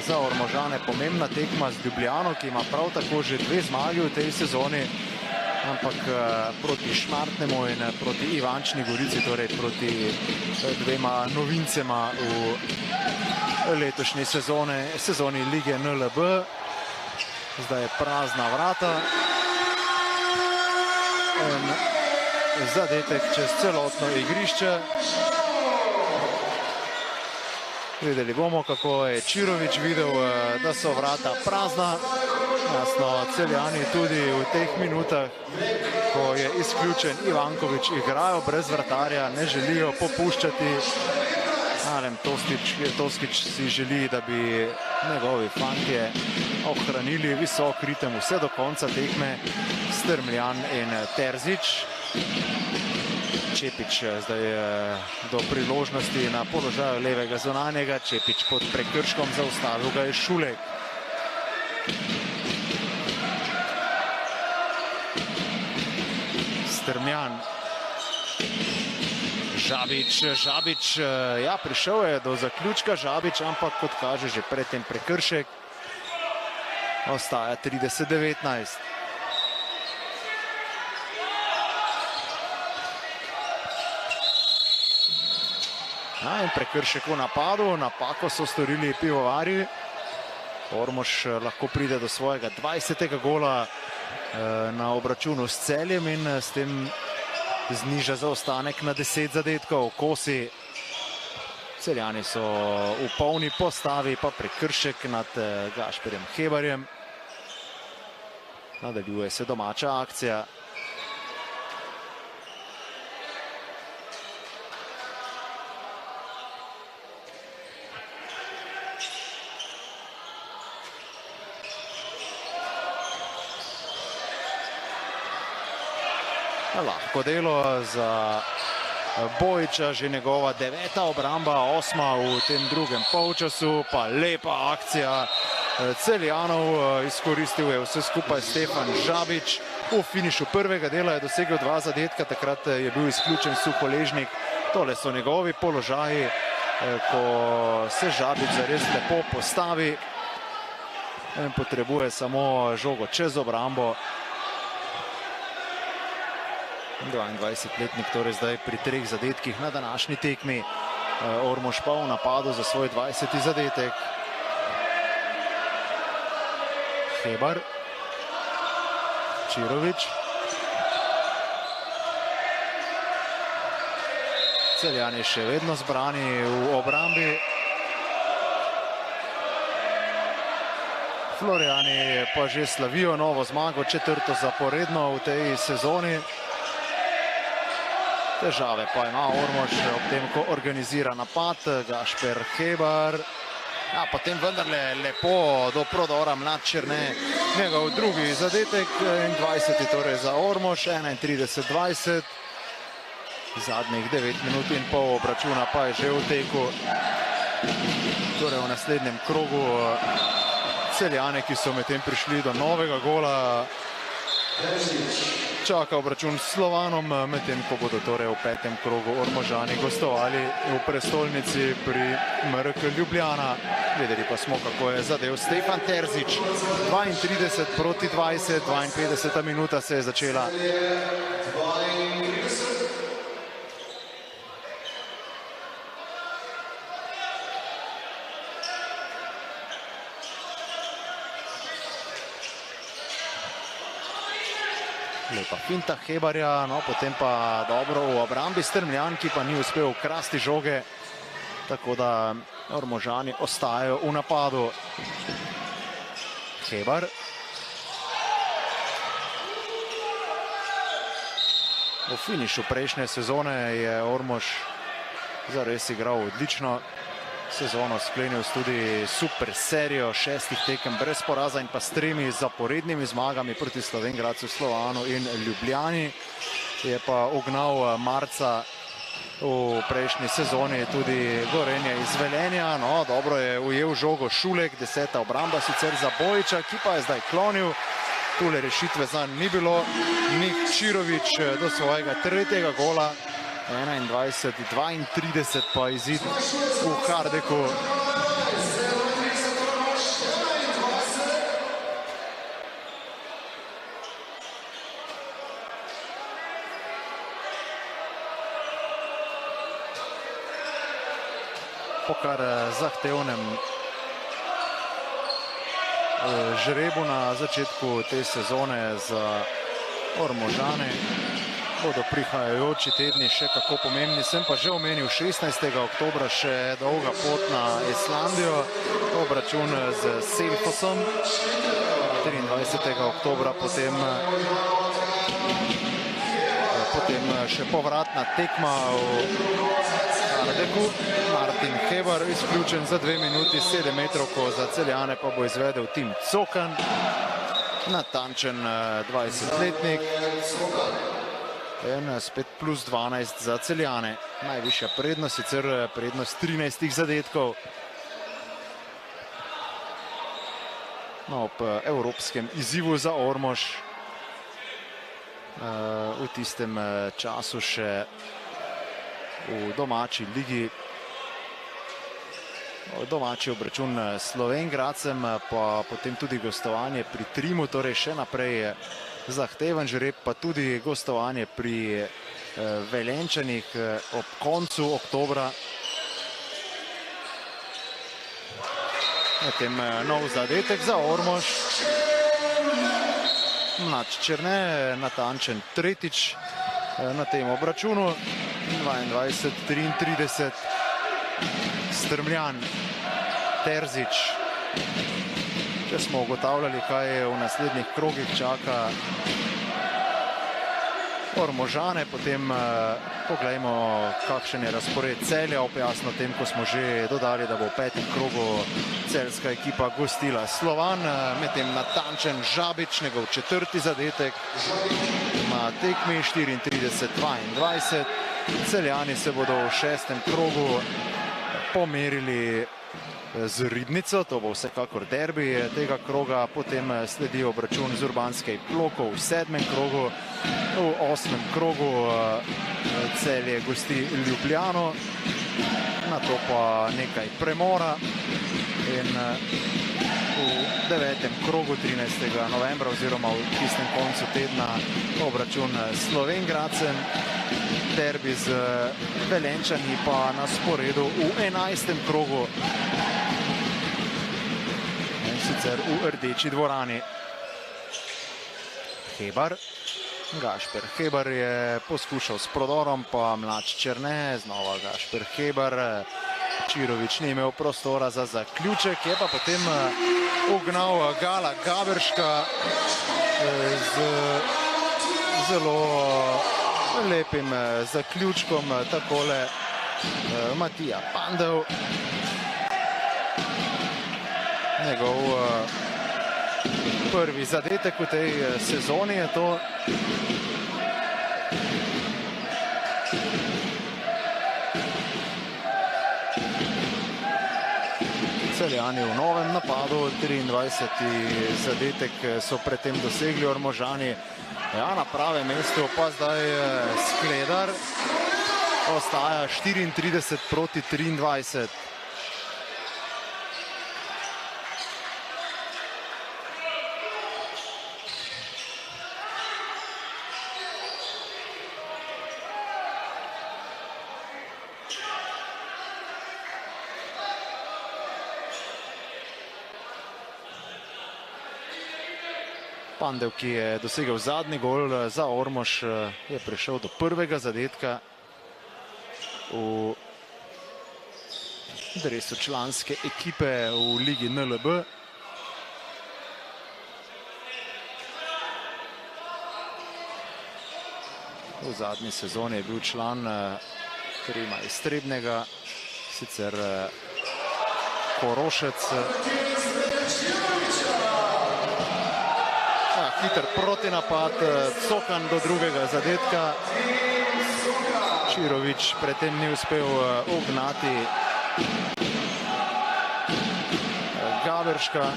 za Ormožane pomembna tekma z Ljubljano, ki ima prav tako že 2 zmagi v tej sezoni, ampak proti Šmartnemu in proti Ivančni Gorici, torej proti 2 novincema v letošnji sezoni Lige NLB. Zdaj je prazna vrata. Zadetek čez celotno igrišče. Videli bomo, kako je Čirovič videl, da so vrata prazna. Jasno, Celjani tudi v teh minutah, ko je izključen Ivankovič, igrajo brez vratarja, ne želijo popuščati. Alem Toskič si želi, da bi njegovi fantje ohranili visok ritem vse do konca tekme. Strmljan in Terzič. Čepič zdaj do priložnosti na položaju levega zunanjega. Čepič pod prekrškom, zaustavil ga je Šulek. Strmljan. Žabič, ja, prišel je do zaključka Žabič, ampak kot kaže že predtem prekršek. Ostaja 30-19. In prekršek v napadu, napako so storili pivovarji. Ormož lahko pride do svojega 20. gola na obračunu s Celjem in s tem zniža zaostanek na 10 zadetkov. Kosi. Celjani so v polni postavi, pa prekršek nad Gašperjem Hebarjem. Nadaljuje se domača akcija. Lahko delo za Bojiča, že njegova 9. obramba, 8. v tem drugem polčasu, pa lepa akcija Celjanov, izkoristil je vse skupaj Stefan Žabič. V finišu prvega dela je dosegel 2 zadetka, takrat je bil izključen Suholežnik. Tole so njegovi položaji, ko se Žabič zares lepo postavi in potrebuje samo žogo čez obrambo. 22-letnik torej zdaj pri 3 zadetkih na današnji tekmi. Ormož pa v napadu za svoj 20. zadetek. Hebar. Čirovič. Celjani še vedno zbrani v obrambi. Florijani pa že slavijo novo zmago, 4. zaporedno v tej sezoni. Težave pa ima Ormož ob tem, ko organizira napad. Gašper Hebar. Potem vendarle lepo do prodora mlad Černe. Njegov drugi zadetek in 20. torej za Ormož, 31-20. Zadnjih 9 minut in pol obračuna pa je že v teku. Torej v naslednjem krogu Celjane, ki so medtem prišli do novega gola, čaka obračun s Slovanom, medtem ko bodo torej v 5. krogu Ormožani gostovali v prestolnici pri MRK Ljubljana. Videli pa smo, kako je zadev Stefan Terzič. 32-20, 52. minuta se je začela. Lepa finta Hebarja, no potem pa dobro v obrambi Strmljan, ki pa ni uspel ukrasti žoge, tako da Ormožani ostajajo v napadu. Hebar. V finišu prejšnje sezone je Ormož zares igral odlično. Sezono sklenil tudi super serijo 6 tekem brez poraza in pa s 3 zaporednimi zmagami proti Slovenj Gradcu, Slovanu in Ljubljani. Je pa ugnal marca v prejšnji sezoni tudi Gorenje iz Velenja. No, dobro je ujel žogo Šulek, 10. obramba sicer za Bojiča, ki pa je zdaj klonil. Tule rešitve zanj ni bilo. Nik Čirovič do svojega 3. gola. 21-32 pa izid v Hardeku. Po kar zahtevnem žrebu na začetku te sezone za Ormožane bodo prihajajoči tedni še kako pomembni. Sem pa že omenil 16. oktobra še dolga pot na Islandijo, obračun z Selfosom. 23. oktobra potem še povratna tekma v Hardeku. Martin Hebar izključen za 2 minuti, 7 metrovko za Celjane pa bo izvedel Tim Cokan. Natančen 20-letnik. In spet plus 12 za Celjane. Najvišja prednost, sicer prednost 13 zadetkov. No, ob evropskem izzivu za Ormož v tistem času še v domači ligi. Domači obračun s Slovenj Gradcem, pa potem tudi gostovanje pri Trimu, torej še naprej zahteven žreb, pa tudi gostovanje pri Velenčanih ob koncu oktobra. Potem nov zadetek za Ormož. Mlač Černe, natančen tretjič na tem obračunu. 22-33. Strmljan, Terzič. Če smo ugotavljali, kaj je v naslednjih krogih čaka Ormožane, potem poglejmo, kakšen je razpored Celja, ob jasno tem, ko smo že dodali, da bo v petem krogu celjska ekipa gostila Slovan, medtem natančen Žabič, njegov četrti zadetek na tekmi, 34-22. Celjani se bodo v šestem krogu pomerili z Ribnico, to bo vsekakor derbi tega kroga, potem sledi obračun z Urbanskej Ploko v sedmem krogu, v osmem krogu Celje gosti Ljubljano, na to pa nekaj premora in v devetem krogu 13. novembra oziroma v tistem koncu tedna obračun s Slovenj Gradcem, derbi z Velenčani pa na sporedu v 11. krogu, sicer v Rdeči dvorani. Hebar, Gašper Hebar je poskušal s prodorom, pa Mlač Černe, znova Gašper Hebar. Čirovič ni imel prostora za zaključek, je pa potem ugnal Gala Gaberška z zelo lepim zaključkom, takole Matija Pandev. Njegov prvi zadetek v tej sezoni je to. Celjani v novem napadu, 23. zadetek so predtem dosegli Ormožani. Ja, na pravem mestu pa zdaj Skledar, ostaja 34-23. Pandev, ki je dosegel zadnji gol za Ormož, je prišel do prvega zadetka v dresu članske ekipe v ligi NLB. V zadnji sezoni je bil član Krima Istrebnega, sicer Korošec. Hiter protinapad, Cokan do drugega zadetka. Čirovič predtem ni uspel ugnati Gaberška.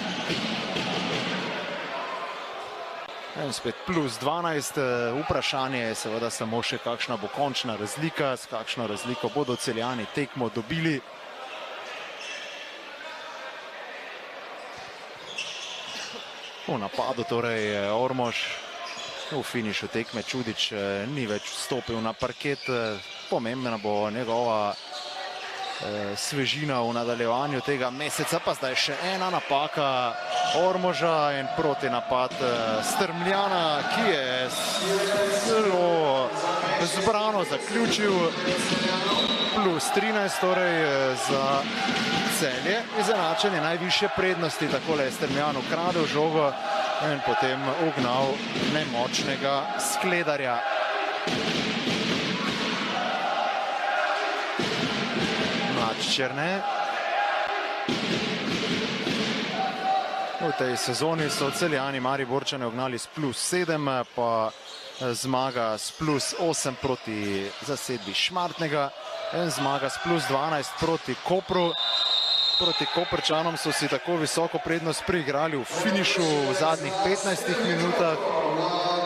In spet plus 12. Vprašanje je seveda samo še, kakšna bo končna razlika, s kakšno razliko bodo Celjani tekmo dobili. V napadu torej Ormož, v finišu tekme Čudič ni več vstopil na parket. Pomembna bo njegova svežina v nadaljevanju tega meseca, pa zdaj še ena napaka Ormoža in protinapad Strmljana, ki je zelo zbrano zaključil. Plus 13 torej za Celje, izenačenje najvišje prednosti, takole je Strmljan ukradel žogo in potem ugnal nemočnega Skledarja. Mlač Černe. V tej sezoni so Celjani Mariborčane ugnali s plus 7, pa zmaga s plus 8 proti zasedbi Šmartnega in zmaga s plus 12 proti Kopru. Proti Koprčanom so si tako visoko prednost priigrali v finišu v zadnjih 15 minutah.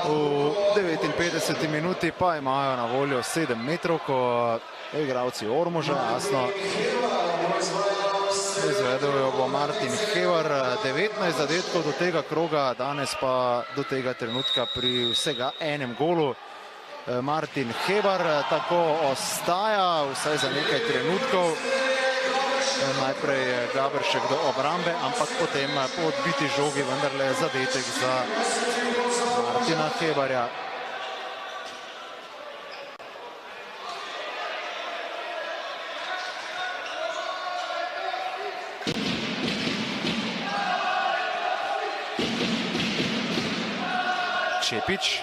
V 59 minuti pa imajo na voljo 7 metrov, ko igralci Ormoža, jasno, izvedel jo bo Martin Hebar, 19 zadetkov do tega kroga, danes pa do tega trenutka pri vsega enem golu. Martin Hebar tako ostaja, vsaj za nekaj trenutkov. Najprej Gaberšek do obrambe, ampak potem po odbiti žogi vendarle zadetek za Martina Hebarja. Čepič,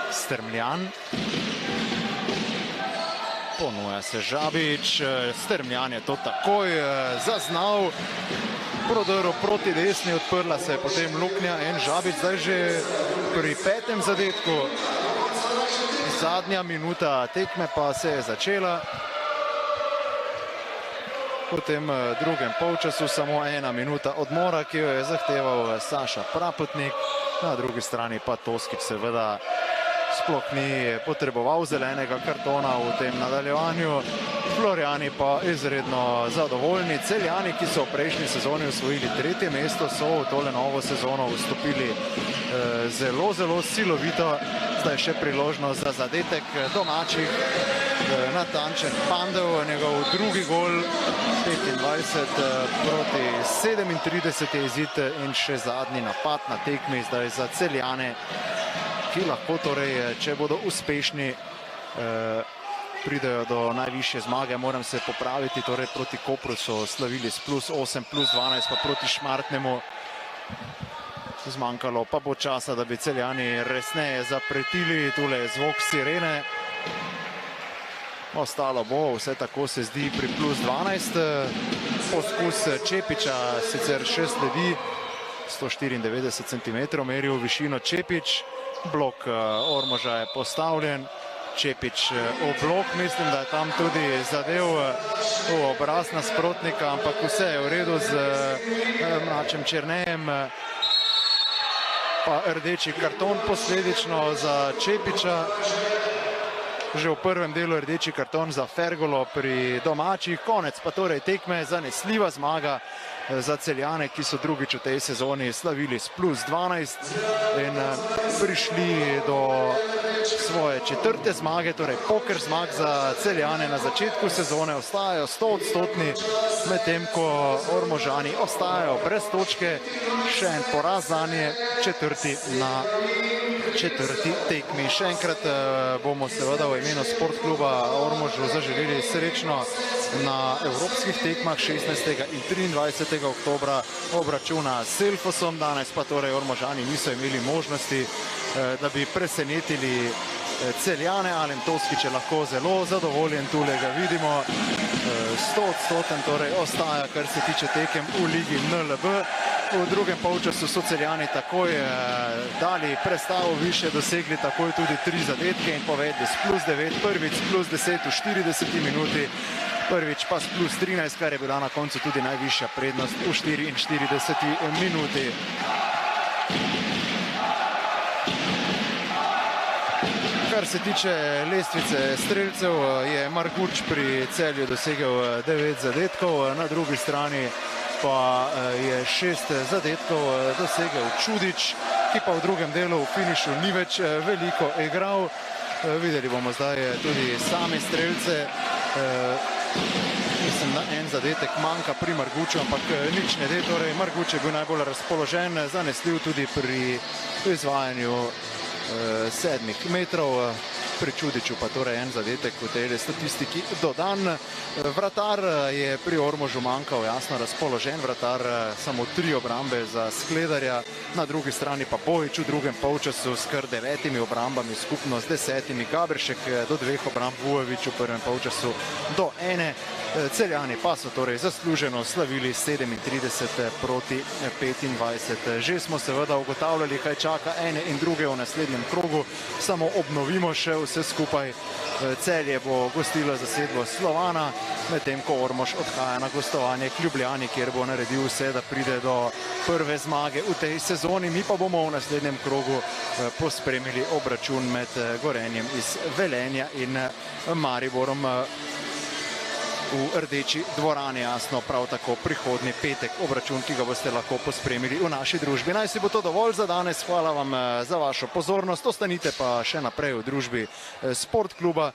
Strmljan, ponuja se Žabič, Strmljan je to takoj zaznal, prodrl proti desni, odprla se je potem luknja in Žabič zdaj že pri 5. zadetku. Zadnja minuta tekme pa se je začela. V tem drugem polčasu samo 1 minuta odmora, ki jo je zahteval Saša Prapotnik. Na drugi strani pa Toskič seveda sploh ni potreboval zelenega kartona v tem nadaljevanju. Florjani pa izredno zadovoljni. Celjani, ki so v prejšnji sezoni osvojili 3. mesto, so v tole novo sezono vstopili zelo, zelo silovito. Zdaj še priložnost za zadetek domačih. Natančen Pandev, njegov drugi gol, 25 proti 37 je izid in še zadnji napad na tekmi zdaj za Celjane, ki lahko torej, če bodo uspešni, pridejo do najvišje zmage. Moram se popraviti, torej proti Kopru so slavili s +8, +12, pa proti Šmartnemu. Zmanjkalo pa bo časa, da bi Celjani resneje zapretili. Tule je zvok sirene. Ostalo bo, vse tako se zdi pri +12. Poskus Čepiča sicer še sledi. 194 cm meril višino Čepič. Blok Ormoža je postavljen. Čepič v blok, mislim, da je tam tudi zadev v obraz nasprotnika, ampak vse je v redu z Mračem Černejem. Pa rdeči karton posledično za Čepiča. Že v prvem delu rdeči karton za Fergolo pri domačih. Konec pa torej tekme, zanesljiva zmaga za Celjane, ki so drugič v tej sezoni slavili s +12 in prišli do svoje 4. zmage, torej poker zmag za Celjane na začetku sezone. Ostajajo 100-odstotni, medtem ko Ormožani ostajajo brez točke. Še en poraz zanje, 4. na 4. tekmi. Še enkrat bomo seveda v imenu Sportkluba Ormožu zaželeli srečno na evropskih tekmah 16. in 23. oktobra obračuna s Selfosom. Danes pa torej Ormožani niso imeli možnosti, da bi presenetili Celjane. Alen Toskič je lahko zelo zadovoljen, tule ga vidimo. 100-odstoten torej ostaja, kar se tiče tekem v ligi NLB. V drugem polčasu so Celjani takoj dali prestavo više, dosegli takoj tudi 3 zadetke in povedli s +9, prvič s +10 v 40 minuti, prvič pa s +13, kar je bila na koncu tudi najvišja prednost v 44 minuti. Kar se tiče lestvice strelcev, je Marguč pri Celju dosegel 9 zadetkov, na drugi strani pa je 6 zadetkov dosegel Čudič, ki pa v drugem delu v finišu ni več veliko igral. Videli bomo zdaj tudi same strelce. Mislim, da en zadetek manjka pri Marguču, ampak nič ne de. Torej, Marguč je bil najbolj razpoložen, zanesljiv tudi pri izvajanju 7 metrov. Pri Čudiču pa torej en zadetek v tej statistiki dodan. Vratar je pri Ormožu manjkal, jasno razpoložen vratar, samo 3 obrambe za Skledarja, na drugi strani pa Bojič v drugem polčasu s kar 9 obrambami, skupno s 10. Gaberšek do 2 obramb, Vujović v prvem polčasu do 1. Celjani pa so torej zasluženo slavili 37 proti 25. Že smo seveda ugotavljali, kaj čaka ene in druge v naslednjem krogu, samo obnovimo še vse skupaj. Celje bo gostilo zasedbo Slovana, medtem ko Ormož odhaja na gostovanje k Ljubljani, kjer bo naredil vse, da pride do prve zmage v tej sezoni. Mi pa bomo v naslednjem krogu pospremili obračun med Gorenjem iz Velenja in Mariborom v Rdeči dvorani, jasno, prav tako prihodnji petek obračun, ki ga boste lahko pospremili v naši družbi. Naj si bo to dovolj za danes, hvala vam za vašo pozornost, ostanite pa še naprej v družbi Sportkluba.